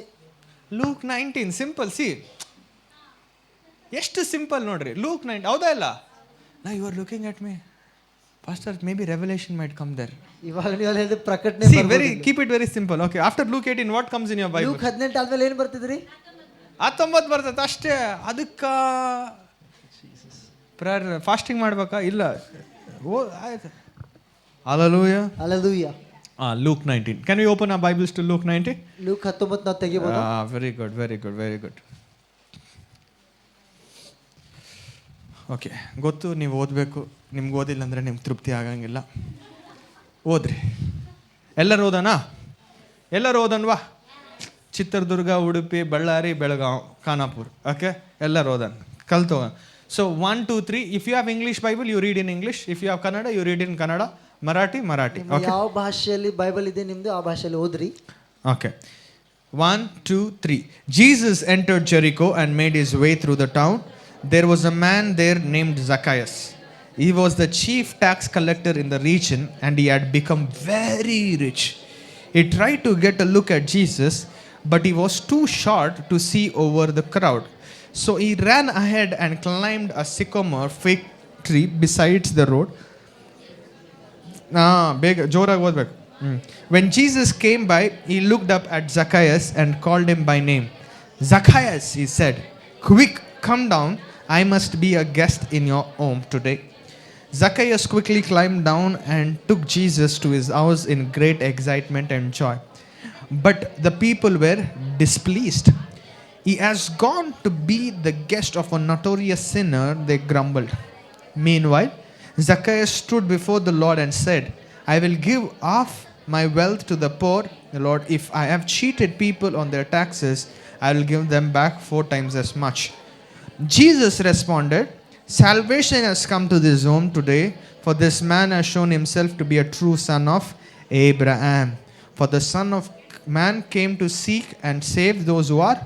Luke 19. Simple. See, ಎಷ್ಟು ಸಿಂಪಲ್ ನೋಡ್ರಿ. Luke 9. ಹೌದಾ ಇಲ್ಲ? Now you are looking at me, Pastor. Maybe Revelation might come there. ಇವಾಗ ನೀವು ಹೇಳಿದ ಪ್ರಕಟಣೆ See, keep it very simple. Okay. After Luke 18, what comes in your Bible? Luke 18 ಆದ್ಮೇಲೆ ಏನು ಬರ್ತಿದ್ರಿ? 19 ಬರ್ತದೆ ಅಷ್ಟೇ. ಅದಕ್ಕ ಪ್ರೇಯರ್ ಫಾಸ್ಟಿಂಗ್ ಮಾಡ್ಬೇಕಾ? ಇಲ್ಲ. ಓ ಆಯ್ತು. Hallelujah. Hallelujah. Luke 19. Can we open our Bibles to Luke 19? Luke 19 ನಾವು ತೆಗಿಬಹುದು. Very good. ಓಕೆ, ಗೊತ್ತು ನೀವು ಓದಬೇಕು. ನಿಮ್ಗೆ ಓದಿಲ್ಲ ಅಂದರೆ ನಿಮ್ಗೆ ತೃಪ್ತಿ ಆಗಂಗಿಲ್ಲ. ಓದ್ರಿ. ಎಲ್ಲರೂ ಓದನ್ವಾ? ಚಿತ್ರದುರ್ಗ, ಉಡುಪಿ, ಬಳ್ಳಾರಿ, ಬೆಳಗಾವ್, ಖಾನಾಪುರ್. ಓಕೆ, ಎಲ್ಲರೂ ಓದನ್ ಕಲ್ತು. So 1, 2, 3. If you have English Bible you read in English. If you have Kannada you read in Kannada. Marathi. Okay, ಯಾವ ಭಾಷೆಯಲ್ಲಿ ಬೈಬಲ್ ಇದೆ ನಿಮ್ದು ಆ ಭಾಷೆಯಲ್ಲಿ ಓದ್ರಿ. Okay, 1, 2, 3. Jesus entered Jericho and made his way through the town. There was a man there named Zacchaeus. He was the chief tax collector in the region and he had become very rich. He tried to get a look at Jesus, but he was too short to see over the crowd. So he ran ahead and climbed a sycamore fig tree besides the road. When Jesus came by, he looked up at Zacchaeus and called him by name. Zacchaeus, he said, quick, come down. I must be a guest in your home today. Zacchaeus quickly climbed down and took Jesus to his house in great excitement and joy. But the people were displeased. He has gone to be the guest of a notorious sinner, they grumbled. Meanwhile, Zacchaeus stood before the Lord and said, I will give half my wealth to the poor. Lord, if I have cheated people on their taxes, I will give them back 4 times as much. Jesus responded, salvation has come to this home today, for this man has shown himself to be a true son of Abraham. For the Son of Man came to seek and save those who are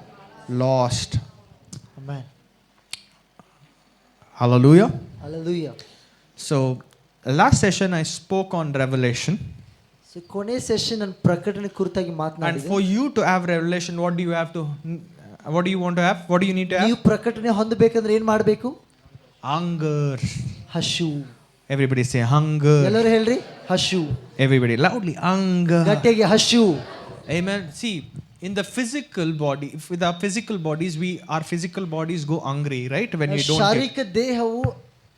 lost. Amen. Hallelujah. Hallelujah. So, last session I spoke on Revelation. So ಕೊನೆ session ನಾನು ಪ್ರಕಟಣೆ ಕುರಿತಾಗಿ And ಮಾತನಾಡಿದೆ. for you to have revelation, what do you have to? What do you want to have? What do you need to have? ನೀವು ಪ್ರಕಟಣೆ ಹೊಂದಬೇಕಂದ್ರೆ ಏನು ಮಾಡಬೇಕು? Hunger. ಹಶು. Everybody say hunger. ಎಲ್ಲರೂ ಹೇಳ್ರಿ ಹಶು. Everybody loudly, hunger. ಗಟ್ಟಿಗೆ ಹಶು. Amen. See, in the physical body, with our physical bodies, our physical bodies go hungry, right? When you don't eat. ಶಾರೀರಿಕ ದೇಹವು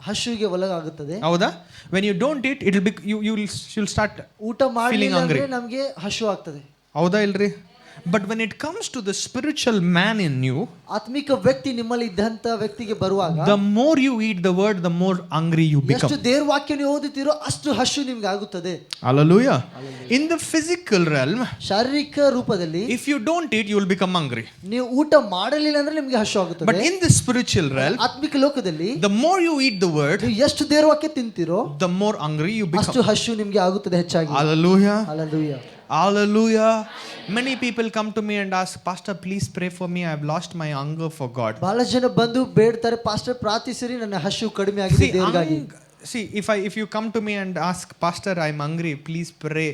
ಹಶುವಿಗೆ ಒಳಗಾಗುತ್ತದೆ. ಹೌದಾ? When you don't eat, it will be you'll start ಊಟ ಮಾಡಲಿಲ್ಲ ಅಂದ್ರೆ ನಮಗೆ ಹಶು ಆಗ್ತದೆ. ಹೌದಾ ಇಲ್ರಿ? But when it comes to the spiritual man in you, ಆತ್ಮಿಕ ವ್ಯಕ್ತಿ ನಿಮ್ಮಲ್ಲಿ ಇದ್ದಂತ ವ್ಯಕ್ತಿಗೆ ಬರುವಾಗ, the more you eat the word, the more hungry you become. ಎಷ್ಟು ದೇವರ ವಾಕ್ಯ ನೀವು ಓದುತ್ತೀರೋ ಅಷ್ಟು ಹಶು ನಿಮಗೆ ಆಗುತ್ತದೆ. Hallelujah. In the physical realm, ಶಾರೀರಿಕ ರೂಪದಲ್ಲಿ if you don't eat, you will become hungry. ನೀವು ಊಟ ಮಾಡಲಿಲ್ಲ ಅಂದ್ರೆ ನಿಮಗೆ ಹಶು ಆಗುತ್ತದೆ. But in the spiritual realm, ಆತ್ಮಿಕ ಲೋಕದಲ್ಲಿ, the more you eat the word, ನೀವು ಎಷ್ಟು ದೇವರ ವಾಕ್ಯ ತಿಂತೀರೋ the more hungry you become. ಅಷ್ಟು ಹಶು ನಿಮಗೆ ಆಗುತ್ತದೆ ಹೆಚ್ಚಾಗಿ. Hallelujah. Hallelujah. Hallelujah. Many people come to me and ask, Pastor, please pray for me. I have lost my hunger for God. ಬಹಳ ಜನ ಬಂದು ಬೇಡ್ತಾರೆ, ಪಾಸ್ಟರ್ ಪ್ರಾರ್ಥಿಸಿರಿ, ನನ್ನ ಹಸಿವು ಕಡಿಮೆ ಆಗಿದೆ ದೇವರಿಗಾಗಿ. See, if you come to me and ask, Pastor, I'm hungry, please pray.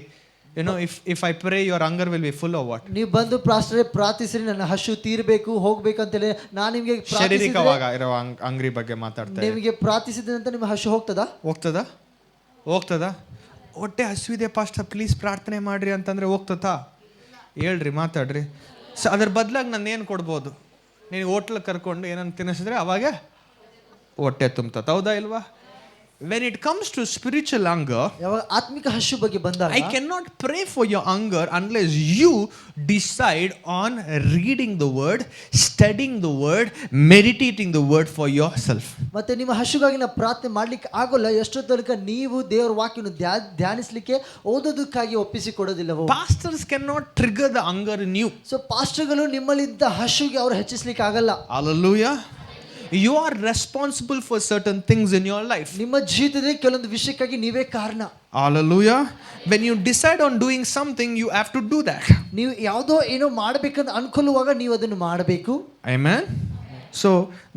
You know, if I pray, your hunger will be full or what? ನೀವು ಬಂದು ಪಾಸ್ಟರ್ ಪ್ರಾರ್ಥಿಸಿರಿ, ನನ್ನ ಹಸಿವು ತೀರಬೇಕು, ಹೋಗ್ಬೇಕು ಅಂತೇಳಿ ನಾನು ನಿಮಗೆ ಶಾರೀರಿಕವಾಗಿ ಇರೋ ಹಂಗ್ರಿ ಬಗ್ಗೆ ಮಾತಾಡ್ತಾ ನಿಮಗೆ ಪ್ರಾರ್ಥಿಸಿದಂತ ನಿಮ್ಮ ಹಸಿವು ಹೋಗ್ತದಾ ಹೊಟ್ಟೆ ಹಸಿವಿದೆ ಪಾಸ್ಟರ್ ಪ್ಲೀಸ್ ಪ್ರಾರ್ಥನೆ ಮಾಡ್ರಿ ಅಂತಂದ್ರೆ ಹೋಗ್ತತಾ? ಹೇಳ್ರಿ, ಮಾತಾಡ್ರಿ. ಸೊ ಅದ್ರ ಬದಲಾಗಿ ನಾನು ಏನು ಕೊಡ್ಬೋದು? ನೀನು ಹೋಟ್ಲಿಗೆ ಕರ್ಕೊಂಡು ಏನನ್ನು ತಿನ್ನಿಸಿದ್ರೆ ಅವಾಗ ಹೊಟ್ಟೆ ತುಂಬ್ತದೆ, ಹೌದಾ ಇಲ್ವಾ? When it comes to spiritual hunger, ಯಾವಾಗ ಆತ್ಮಿಕ ಹಸಿವು ಬಗ್ಗೆ ಬಂದಾಗ, I cannot pray for your hunger unless you decide on reading the word, studying the word, meditating the word for yourself. ಮತ್ತೆ ನಿಮ್ಮ ಹಸಿಗಾಗಿ ನಾವು ಪ್ರಾರ್ಥನೆ ಮಾಡ್ಲಿಕ್ಕೆ ಆಗೋಲ್ಲ ಎಷ್ಟೋ ತನಕ ನೀವು ದೇವರ ವಾಕ್ಯವನ್ನು ಧ್ಯಾನಿಸಲಿಕ್ಕೆ ಓದೋದಕ್ಕಾಗಿ ಒಪ್ಪಿಸಿಕೊಡೋದಿಲ್ಲವೋ. Pastors cannot trigger the hunger in you. So ಪಾಸ್ಟರ್ಗಳು ನಿಮ್ಮಲ್ಲಿದ್ದ ಹಸಿವಿಗೆ ಅವರು ಹೆಚ್ಚಿಸಲಿಕ್ಕೆ ಆಗಲ್ಲ. Hallelujah. You are responsible for certain things in your life. ನಿಮ್ಮ ಜೀವಿತದಲ್ಲಿ ಕೆಲವೊಂದು ವಿಷಯಕ್ಕಾಗಿ ನೀವೇ ಕಾರಣ. Hallelujah. When you decide on doing something, you have to do that. ನೀವು ಯಾವುದೋ ಏನೋ ಮಾಡಬೇಕಂತ ಅನ್ಕೊಳ್ಳುವಾಗ ನೀವು ಅದನ್ನು ಮಾಡಬೇಕು. Amen. So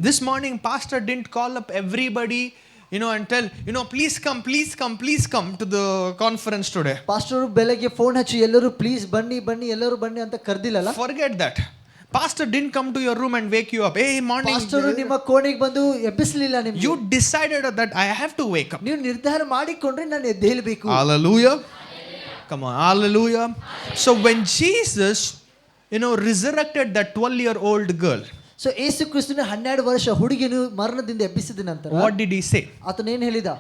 this morning pastor didn't call up everybody, and tell, please come to the conference today. Pastor ಬೆಳಗ್ಗೆ ಫೋನ್ ಹಚ್ಚಿ ಎಲ್ಲರೂ ಪ್ಲೀಸ್ ಬನ್ನಿ ಎಲ್ಲರೂ ಬನ್ನಿ ಅಂತ ಕರೆದಿಲ್ಲಲ್ಲ. Forget that. Pastor didn't come to your room and wake you up. Hey, morning. Pastor ನಿಮ್ಮ ಕೋಣೆಗೆ ಬಂದು ಎಬ್ಬಿಸಲಿಲ್ಲ ನಿಮಗೆ. You decided that I have to wake up. ನೀವು ನಿರ್ಧಾರ ಮಾಡಿಕೊಂಡ್ರೆ ನಾನು ಎದ್ದೇಳಬೇಕು. Hallelujah. Come on. Hallelujah. So when Jesus, resurrected that 12-year-old girl. So Yesu ಕ್ರಿಸ್ತನ 12 ವರ್ಷ ಹುಡುಗಿಯನ್ನು ಮರಣದಿಂದ ಎಬ್ಬಿಸಿದ ನಂತರ what did he say? ಆತನು ಏನು ಹೇಳಿದ?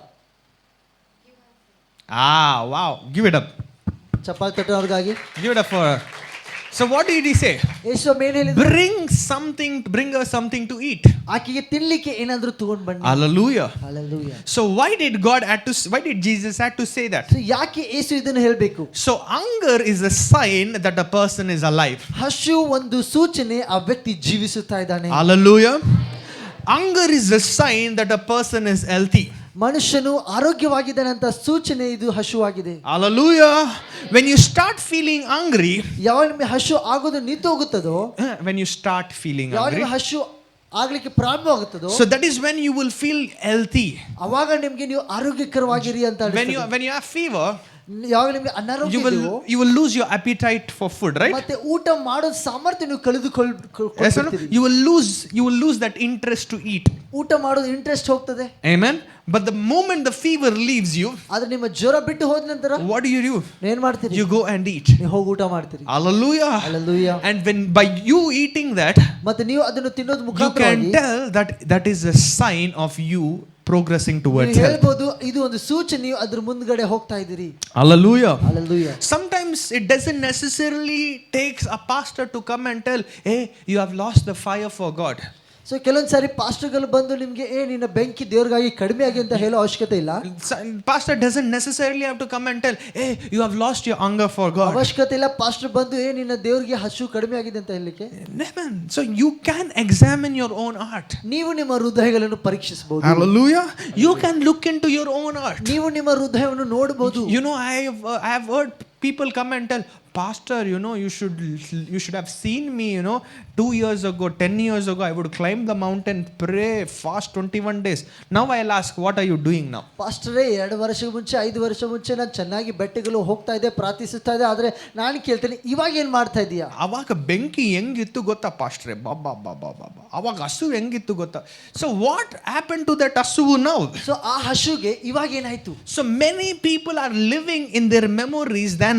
Wow. Give it up. ಚಪ್ಪಾಳೆ ತಟ್ಟೋರ್ಗಾಗಿ. Give it up for her. So what did he say? ಯೇಸು ಏನು ಹೇಳಿದ? Bring her something to eat. ಆಕೆಗೆ ತಿನ್ನಲಿಕ್ಕೆ ಏನಾದರೂ ತಗೊಂಡು ಬನ್ನಿ. Hallelujah. Hallelujah. So why did Jesus had to say that? So ಯಾಕೆ ಯೇಸು ಇದನ್ನು ಹೇಳಬೇಕು? So hunger is a sign that a person is alive. ಹಸಿವು ಒಂದು ಸೂಚನೆ ಆ ವ್ಯಕ್ತಿ ಜೀವಿಸುತ್ತಾ ಇದ್ದಾನೆ. Hallelujah. Hunger is a sign that a person is healthy. ಮನುಷ್ಯನು ಆರೋಗ್ಯವಾಗಿದ್ದಾನೆ ಅಂತ ಸೂಚನೆ ಇದು ಹಸಿವಾಗಿದೆ. Hallelujah. When you start feeling hungry, ಯಾವಾಗ ನಿಮಗೆ ಹಸಿವು ಆಗೋದು ನಿಂತು ಹೋಗುತ್ತದೋ, when you start feeling ಯಾವಾಗ hungry, ನಿಮಗೆ ಹಸಿವು ಆಗ್ಲಿಕ್ಕೆ ಪ್ರಾರಂಭವಾಗುತ್ತದೋ, so that is when you will feel healthy. ಅವಾಗ ನಿಮಗೆ ನೀವು ಆರೋಗ್ಯಕರವಾಗಿರಿ ಅಂತ ಅನಿಸುತ್ತದೆ. When you have fever, ಯಾವಾಗ ನಿಮಗೆ ಅನಾರೋಗ್ಯ you will lose your appetite for food, right? ಮತ್ತೆ ಊಟ ಮಾಡೋ ಸಾಮರ್ಥ್ಯ ನೀವು ಕಳೆದುಕೊಳ್ಳುತ್ತೀರಿ. You will lose that interest to eat. ಊಟ ಮಾಡೋದು ಇಂಟ್ರೆಸ್ಟ್ ಹೋಗ್ತದೆ. Amen. But the moment the fever leaves you, ಆದ್ರೆ ನಿಮ್ಮ ಜ್ವರ ಬಿಟ್ಟು ಹೋದ ನಂತರ what do? ಏನ್ ಮಾಡ್ತೀರಿ? You go and eat. ನೀವು ಹೋಗಿ ಊಟ ಮಾಡ್ತೀರಿ. Hallelujah. Hallelujah. And when by you eating that, ಮತ್ತೆ ನೀವು ಅದನ್ನು ತಿನ್ನೋದು you ಮುಖಾಂತರವಾಗಿ can tell that is a sign of you progressing towards ನೀವು health. ಹೇಳ್ಬೋದು ಇದು ಒಂದು ಸೂಚನೆ, ನೀವು ಅದ್ರ ಮುಂದ್ಗಡೆ ಹೋಗ್ತಾ ಇದ್ದೀರಿ. Hallelujah. Hallelujah. Sometimes it doesn't necessarily takes a pastor to come and tell, hey, you have lost the fire for God. So ಕೆಲವೊಂದು ಸಾರಿ ಪಾಸ್ಟರ್ಗಳು ಬಂದು ನಿಮಗೆ ನಿನ್ನ ಬೆಂಕಿ ದೇವರಿಗಾಗಿ ಕಡಿಮೆ ಆಗಿ ಅಂತ ಹೇಳೋ ಅವಶ್ಯಕತೆ ಇಲ್ಲ. Pastor doesn't necessarily have to come and tell, hey, you have lost your hunger for God. ಅವಶ್ಯಕತೆ ಇಲ್ಲ ಪಾಸ್ಟರ್ ಬಂದು ನಿನ್ನ ದೇವರಿಗೆ ಹಸಿವು ಕಡಿಮೆ ಆಗಿದೆ ಅಂತ ಹೇಳಲಿಕ್ಕೆ. Amen. So you can examine your own heart. ನೀವು ನಿಮ್ಮ ಹೃದಯಗಳನ್ನು ಪರೀಕ್ಷಿಸಬಹುದು. Hallelujah. You can look into your own heart. ನೀವು ನಿಮ್ಮ ಹೃದಯವನ್ನು ನೋಡಬಹುದು. I have heard people come and tell, Pastor, you should have seen me, 2 years ago, 10 years ago, I would climb the mountain, pray, fast 21 days. Now I'll ask, what are you doing now? ಪಾಸ್ಟರೇ 2 ವರ್ಷ ಮುಂಚೆ 5 ವರ್ಷ ಮುಂಚೆ ನಾನು ಚೆನ್ನಾಗಿ ಬೆಟ್ಟಗಳು ಹೋಗ್ತಾ ಇದ್ದೆ, ಪ್ರಾರ್ಥಿಸುತ್ತಾ ಇದ್ದೆ, ಆದ್ರೆ ನಾನು ಕೇಳ್ತೇನೆ ಇವಾಗ ಏನ್ ಮಾಡ್ತಾ ಇದೀಯಾ? ಅವಾಗ ಬೆಂಕಿ ಹೆಂಗಿತ್ತು ಗೊತ್ತಾ ಪಾಸ್ಟ್ರೆ? ಬಾಬಾ ಅವಾಗ ಹಸು ಹೆಂಗಿತ್ತು ಗೊತ್ತಾ? So what happened to that ಹಸುವು now? So ಆ ಹಸುಗೆ ಇವಾಗ ಏನಾಯ್ತು? So many people are living in their memories than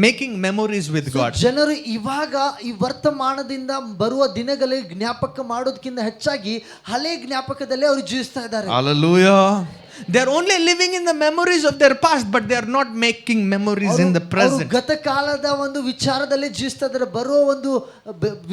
making memories with God. ಜನರು ಇವಾಗ ಈ ವರ್ತಮಾನದಿಂದ ಬರುವ ದಿನಗಳಲ್ಲಿ ಜ್ಞಾಪಕ ಮಾಡೋದಕ್ಕಿಂತ ಹೆಚ್ಚಾಗಿ ಹಳೆ ಜ್ಞಾಪಕದಲ್ಲೇ ಅವರು ಜೀವಿಸ್ತಾ ಇದ್ದಾರೆ. Hallelujah. They are only living in the memories of their past, but they are not making memories in the present. ಗತ ಕಾಲದ ಒಂದು ವಿಚಾರದಲ್ಲಿ ಜೀವಿಸ್ತಾ ಇದ್ದಾರೆ, ಬರುವ ಒಂದು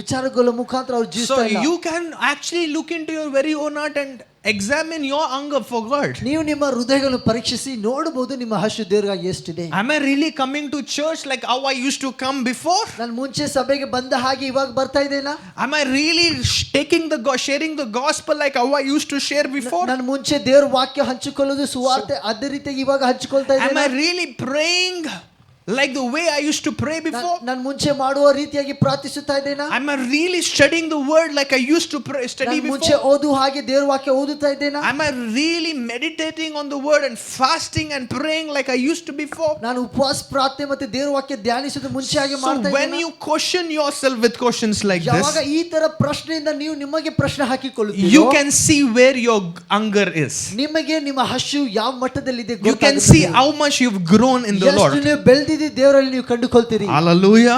ವಿಚಾರಗಳ ಮುಖಾಂತರ ಅವರು ಜೀವಿಸ್ತಾ ಇಲ್ಲ. So you can actually look into your very own heart and examine your hunger for God. ನೀವು ನಿಮ್ಮ ಹೃದಯಗಳನ್ನು ಪರೀಕ್ಷಿಸಿ ನೋಡಬಹುದು ನಿಮ್ಮ ಹಸಿವು ದೇವರಿಗಾಗಿ ಎಷ್ಟಿದೆ. Am I really coming to church like how I used to come before? ನಾನು ಮುಂಚೆ ಸಭೆಗೆ ಬಂದ ಹಾಗೆ ಇವಾಗ ಬರ್ತಾ ಇದ್ದೇನಾ? Am I really sharing the gospel like how I used to share before? ನಾನು ಮುಂಚೆ ದೇವರ ವಾಕ್ಯ ಹಂಚಿಕೊಳ್ಳೋದು ಸುವಾರ್ತೆ ಅದೇ ರೀತಿಯಾಗಿ ಇವಾಗ ಹಂಚಿಕೊಳ್ತಾ ಇದ್ದೇನೆ. Am I really praying like the way I used to pray before? ನಾನು ಮುಂಚೆ ಮಾಡುವ ರೀತಿಯಾಗಿ ಪ್ರಾರ್ಥಿಸುತ್ತಾ ಇದ್ದೇನಾ? Am I really studying the word like I used to study ನಾನು ಮುಂಚೆ before? ಓದು ಹಾಗೆ ದೇವರ ವಾಕ್ಯ ಓದುತ್ತಾ ಇದ್ದೇನಾ? Am I really meditating on the word and fasting and praying like I used to before? ನಾನು ಉಪವಾಸ ಪ್ರಾರ್ಥನೆ ಮತ್ತೆ ದೇವರ ವಾಕ್ಯ ಧ್ಯಾನಿಸುವುದು ಮುಂಚೆ ಹಾಗೆ So ಮಾಡ್ತಾ when ಇದ್ದೇನಾ? you question yourself with questions like ಯಾವಾಗ this, ಈ ತರ ಪ್ರಶ್ನೆಯಿಂದ ನೀವು ನಿಮಗೆ ಪ್ರಶ್ನೆ ಹಾಕಿಕೊಳ್ಳುತ್ತೀರೋ, you can see where your hunger is. ನಿಮಗೆ ನಿಮ್ಮ ಹಸಿವು ಯಾವ ಮಟ್ಟದಲ್ಲಿದೆ You can see how much you've grown in the ಎಷ್ಟು Lord. ನೀವು ಬೆಳೆದಿದ್ದೀರಿ ದೇವರಲ್ಲಿ ನೀವು ಕಂಡುಕೊಳ್ತೀರಿ. Hallelujah.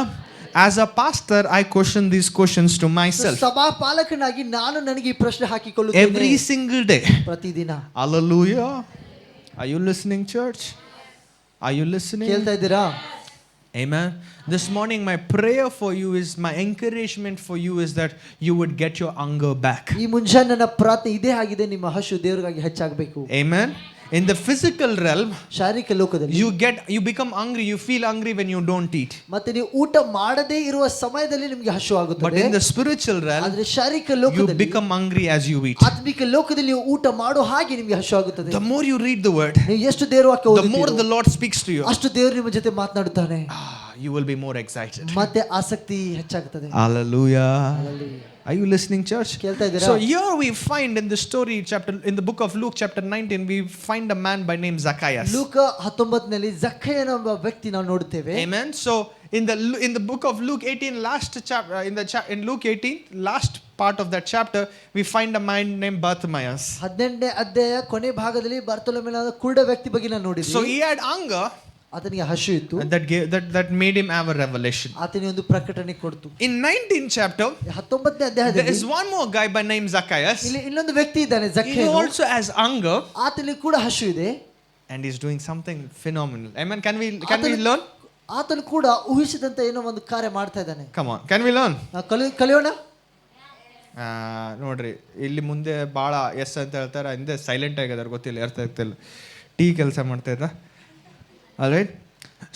As a pastor, I question these questions to myself ಸಭಾ ಪಾಲಕನಾಗಿ ನಾನು ನನಗೆ ಈ ಪ್ರಶ್ನೆ ಹಾಕಿಕೊಳ್ಳುತ್ತೇನೆ every single day. ಪ್ರತಿದಿನ. Hallelujah. Are you listening, church? Are you listening? ಕೇಳ್ತಾ ಇದ್ದೀರಾ? Amen. This morning, my prayer for you is, my encouragement for you is that you would get your hunger back. ಈ ಮುಂಜಾನೆ ನನ್ನ ಪ್ರಾರ್ಥನೆ ಇದೇ ಆಗಿದೆ, ನಿಮ್ಮ ಹಸಿವು ದೇವರಿಗಾಗಿ ಹೆಚ್ಚಾಗಬೇಕು. Amen. In the physical realm, ಶಾರೀರಿಕ ಲೋಕದಲ್ಲಿ you become hungry, you feel hungry when you don't eat. ಮತ್ತೆ ನೀವು ಊಟ ಮಾಡದೇ ಇರುವ ಸಮಯದಲ್ಲಿ ನಿಮಗೆ ಹಸಿವು But ಆಗುತ್ತದೆ. in the spiritual realm, ಆದ್ರೆ ಶಾರೀರಿಕ you ಲೋಕದಲ್ಲಿ become hungry as you eat. ಆತ್ಮಿಕ ಲೋಕದಲ್ಲಿ ನೀವು ಊಟ ಮಾಡೋ ಹಾಗೆ ನಿಮಗೆ ಹಸಿವು ಆಗುತ್ತದೆ. The more you read the word, ನೀವು ಎಷ್ಟು ದೇವರ ವಾಕ್ಯ the more ಓದುತ್ತೀರೋ the Lord speaks to you. ಅಷ್ಟು ದೇವರು ನಿಮ್ಮ ಜೊತೆ ಮಾತನಾಡುತ್ತಾನೆ. You will be more excited. ಮತ್ತೆ ಆಸಕ್ತಿ ಹೆಚ್ಚಾಗುತ್ತದೆ. Hallelujah. Hallelujah. Are you listening, church? ಕೇಳ್ತಾ ಇದ್ದೀರಾ? So here we find in the story chapter, in the book of Luke chapter 19, we find a man by name Zacchaeus. ಲೂಕ 19ನಲ್ಲಿ ಜಕ್ಕಯ್ಯನ ಒಬ್ಬ ವ್ಯಕ್ತಿ ನಾವು ನೋಡುತ್ತೇವೆ. Amen. So in the book of Luke 18, last chapter, in Luke 18, last part of that chapter, we find a man named Bartimaeus. 18ನೇ ಅಧ್ಯಾಯ ಕೊನೆ ಭಾಗದಲ್ಲಿ ಬರ್ತಲೋಮೇಯನ ಕುರುಡ ವ್ಯಕ್ತಿ ಬಗ್ಗೆ ನಾನು ನೋಡಿದ್ವಿ. So he had hunger. ಆತನಿಗೆ ಹಸಿವು ಇತ್ತು. That made him have a revelation. ಆತನಿಗೆ ಒಂದು ಪ್ರಕಟಣೆ ಕೊಡ್ತು. In 19th chapter, 19ನೇ ಅಧ್ಯಾಯದಲ್ಲಿ there is one more guy by name Zacchaeus. ಇಲ್ಲಿ ಇನ್ನೊಂದು ವ್ಯಕ್ತಿ ಇದ್ದಾನೆ He ಜಕ್ಕಯ್ಯನು. also has hunger. ಆತನಿಗೆ ಕೂಡ ಹಸಿವು ಇದೆ. And he's doing something phenomenal. Amen. Can we learn? ಆತನು ಕೂಡ ಊಹಿಸಿದಂತ ಏನೋ ಒಂದು ಕಾರ್ಯ ಮಾಡ್ತಾ ಇದ್ದಾನೆ. Come on. Can we learn? ಕಲಿಯೋಣ. ನೋಡ್ರಿ, ಇಲ್ಲಿ ಮುಂದೆ ಭಾಳ ಎಸ್ ಅಂತ ಹೇಳ್ತಾರೆ, ಹಿಂದೆ ಸೈಲೆಂಟ್ ಆಗಿದ್ದಾರೆ, ಗೊತ್ತಿಲ್ಲ, ಅರ್ಥ ಆಗ್ತಿಲ್ಲ, ಟೀ ಕೆಲಸ ಮಾಡ್ತಾ ಇದ್ದ. All right.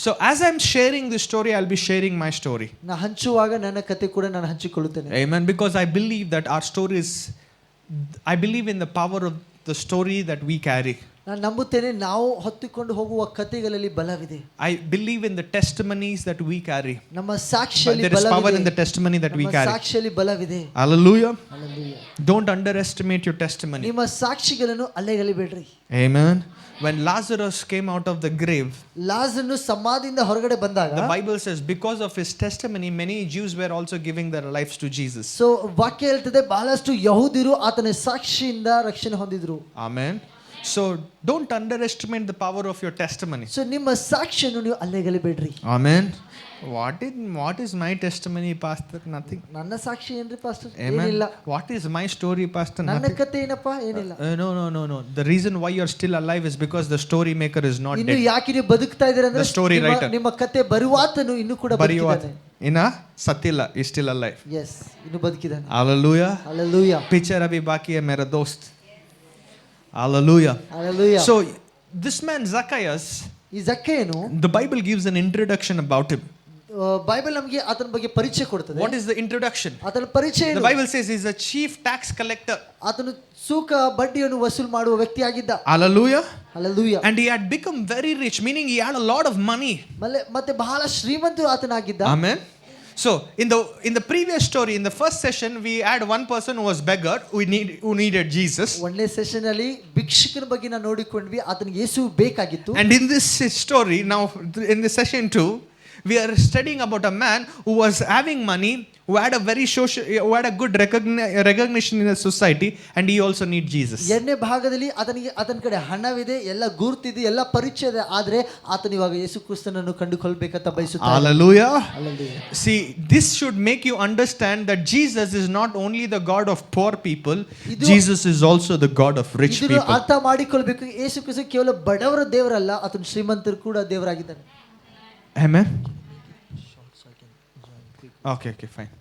So as I'm sharing this story, I'll be sharing my story. ನಾ ಹಂಚುವಾಗ ನನ್ನ ಕಥೆ ಕೂಡ ನಾನು ಹಂಚಿಕೊಳ್ಳುತ್ತೇನೆ. Amen. Because I believe that our stories, I believe in the power of the story that we carry. ನಾನು ನಂಬುತ್ತೇನೆ ನಾವು ಹೊತ್ತುಕೊಂಡು ಹೋಗುವ ಕಥೆಗಳಲ್ಲಿ ಬಲವಿದೆ. I believe in the testimonies that we carry. ನಮ್ಮ ಸಾಕ್ಷಿಯಲ್ಲಿ There is ಬಲವಿದೆ. power in the testimony that we carry. ಸಾಕ್ಷಿಯಲ್ಲಿ ಬಲವಿದೆ. Hallelujah. Hallelujah. Don't underestimate your testimony. ನಿಮ್ಮ ಸಾಕ್ಷಿಗಳನ್ನು ಅಲೆಗಲಿಬೇಡ್ರಿ. Amen. When Lazarus came out of the grave, ಲಾಜರನು ಸಮಾಧಿಯಿಂದ ಹೊರಗಡೆ ಬಂದಾಗ the Bible says because of his testimony many Jews were also giving their lives to Jesus. So ವಾಕ್ಯ ಹೇಳ್ತದೆ ಬಹಳಷ್ಟು ಯಹೂದಿರು ಆತನ ಸಾಕ್ಷಿಯಿಂದ ರಕ್ಷಣೆ ಹೊಂದಿದ್ರು. Amen. So don't underestimate the power of your testimony. So ನಿಮ್ಮ ಸಾಕ್ಷಿಯನ್ನು ನೀವು ಅಲೆಗಲಿಬೇಡ್ರಿ. Amen. What is my testimony, pastor? Nothing. ನನ್ನ ಸಾಕ್ಷಿ ಏನ್ರಿ ಪಾಸ್ಟರ್? Amen. ಏನಿಲ್ಲ. What is my story, pastor? ನನ್ನ Nothing. ಕಥೆ ಏನಪ್ಪ? ಏನಿಲ್ಲ. No. The reason why you're still alive is because the story maker is not ಇನ್ನು dead. ಯಾಕೆ ನೀವು ಬದುಕ್ತಾ ಇದ್ದೀರಾ ಅಂದ್ರೆ The story writer. ನಿಮ್ಮ ಕಥೆ ಬರುವಾತನು ಇನ್ನು ಕೂಡ ಬದುಕಿದ್ದಾನೆ. ಇನ್ನ ಸತ್ತಿಲ್ಲ, is still alive. Yes, ಇನ್ನು ಬದುಕಿದ್ದಾನೆ. Hallelujah. Hallelujah. Picture abhi baki hai mera dost. Hallelujah. Hallelujah. So this man Zacchaeus, ಈ ಜಕ್ಕಯ್ಯನು the Bible gives an introduction about him. Bible ನಮಗೆ ಆತನ ಬಗ್ಗೆ ಪರಿಚಯ ಕೊಡ್ತದೆ. What is the introduction? ಆತನ ಪರಿಚಯ The Bible says he's a chief tax collector. ಆತನು ಸೂಕ ಬಡ್ಡಿಯನ್ನು ವಸೂಲು ಮಾಡುವ ವ್ಯಕ್ತಿಯಾಗಿದ್ದ. Hallelujah. Hallelujah. And he had become very rich, meaning he had a lot of money. ಮತ್ತೆ ಬಹಳ ಶ್ರೀಮಂತರು ಆತನಾಗಿದ್ದ. Amen. So in the previous story, in the first session, we had one person who was beggar, who needed Jesus. ಒಂದನೇ session ಅಲ್ಲಿ ಭಿಕ್ಷುಕನ ಬಗ್ಗೆ ನಾವು ನೋಡಿಕೊಂಡ್ವಿ, ಆತನಿಗೆ ಯೇಸು ಬೇಕಾಗಿತ್ತು. And in this story, now in the session 2, we are studying about a man who was having money, who had a good recognition in the society, and he also need Jesus. ಎರಡನೇ ಭಾಗದಲ್ಲಿ ಆತನ ಕಡೆ ಹಣವಿದೆ, ಎಲ್ಲ ಗುರುತಿದೆ, ಎಲ್ಲ ಪರಿಚಯ ಇದೆ, ಆದ್ರೆ ಆತನ ಇವಾಗ ಯೇಸು ಕ್ರಿಸ್ತನನ್ನು ಕಂಡುಕೊಳ್ಳಬೇಕಂತ ಬಯಸುತ್ತಾನೆ. Hallelujah. Hallelujah. See, this should make you understand that Jesus is not only the God of poor people, Jesus is also the God of rich ಇದನ್ನು people. ಅರ್ಥ ಮಾಡಿಕೊಳ್ಳಬೇಕು, ಯೇಸು ಕ್ರಿಸ್ತ ಕೇವಲ ಬಡವರ ದೇವರಲ್ಲ, ಆತನು ಶ್ರೀಮಂತರು ಕೂಡ ದೇವರಾಗಿದ್ದಾನೆ. Amen. Okay, fine.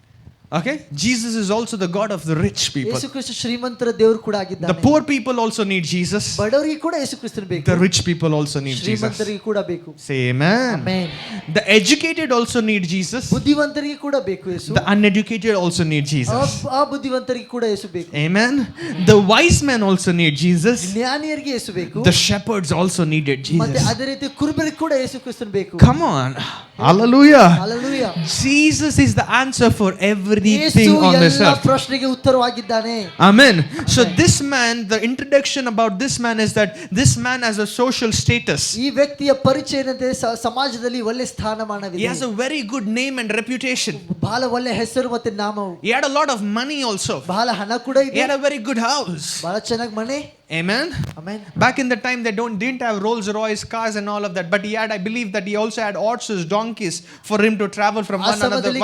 Okay? Jesus is also the God of the rich people. Yesu Krista ಶ್ರೀಮಂತರ ದೇವರು ಕೂಡ The ಆಗಿದ್ದಾನೆ. poor people also need Jesus. ಬಡವರಿಗೆ ಕೂಡ ಯೇಸು ಕ್ರಿಸ್ತನ ಬೇಕು. The rich people also need Jesus. ಶ್ರೀಮಂತರಿಗೆ ಕೂಡ ಬೇಕು. Say amen. Amen. The educated also need Jesus. ಬುದ್ಧಿವಂತರಿಗೆ ಕೂಡ ಬೇಕು ಯೇಸು. The uneducated also need Jesus. ಆ ಬುದ್ಧಿವಂತರಿಗೆ ಕೂಡ ಯೇಸು ಬೇಕು. Amen. The wise men also need Jesus. ಜ್ಞಾನಿಯರಿಗೆ ಯೇಸು ಬೇಕು. The shepherds also needed ಮತ್ತೆ Jesus. ಅದೇ ರೀತಿ ಕುರುಬರಿಗೆ ಕೂಡ ಯೇಸು ಕ್ರಿಸ್ತನ ಬೇಕು. Come on. Hallelujah. Hallelujah. Jesus is the answer for everything Yesu on this ಎಲ್ಲ earth. ಪ್ರಶ್ನೆಗೆ ಉತ್ತರವಾಗಿದ್ದಾನೆ. Amen. So this man, the introduction about this man is that this man has a social status. ಈ ವ್ಯಕ್ತಿಯ ಪರಿಚಯ ಏನಂತೆ ಸಮಾಜದಲ್ಲಿ ಒಳ್ಳೆ ಸ್ಥಾನಮಾನವಿದೆ. He has a very good name and reputation. ಬಹಳ ಒಳ್ಳೆ ಹೆಸರು ಮತ್ತೆ ನಾಮವು. He had a lot of money also. ಬಹಳ ಹಣ ಕೂಡ He ಇದೆ. had a very good house. ಬಹಳ ಚೆನ್ನಾಗಿ ಮನೆ. Amen. Amen. Back in the time they didn't have Rolls Royce cars and all of that, but he had, I believe that he also had horses, donkeys for him to travel from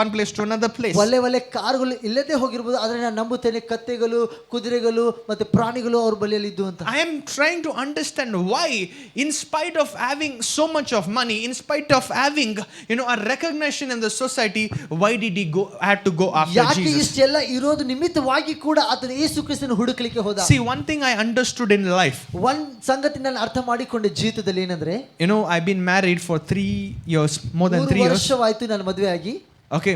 one place to another place. ಒಳ್ಳೆ ಒಳ್ಳೆ ಕಾರುಗಳು ಇಲ್ಲದೆ ಹೋಗಿರಬಹುದು, ಆದ್ರೆ ನಾನು ನಂಬುತ್ತೇನೆ ಕತ್ತೆಗಳು, ಕುದುರೆಗಳು ಮತ್ತೆ ಪ್ರಾಣಿಗಳು ಅವ್ರ ಬಳಿಯಲ್ಲಿ ಇದ್ದು ಅಂತ. I am trying to understand why, in spite of having so much of money, in spite of having a recognition in the society, why did he had to go after ಯಾಕೆ Jesus? ಇಷ್ಟೆಲ್ಲ ಇರೋದು ನಿಮಿತ್ತವಾಗಿ ಕೂಡ ಆತನು ಯೇಸು ಕ್ರಿಸ್ತನ ಹುಡುಕಲಿಕ್ಕೆ ಹೋದ. See, one thing I understood in life. ಒಂದ್ ಸಂಗತಿ ನಾನು ಅರ್ಥ ಮಾಡಿಕೊಂಡೆ ಜೀವಿತದಲ್ಲಿ ಏನಂದ್ರೆ, I've been married for 3 years, more than 3 years. ವರ್ಷವಾಯ್ತು ನಾನು ಮದುವೆ ಆಗಿ. Okay,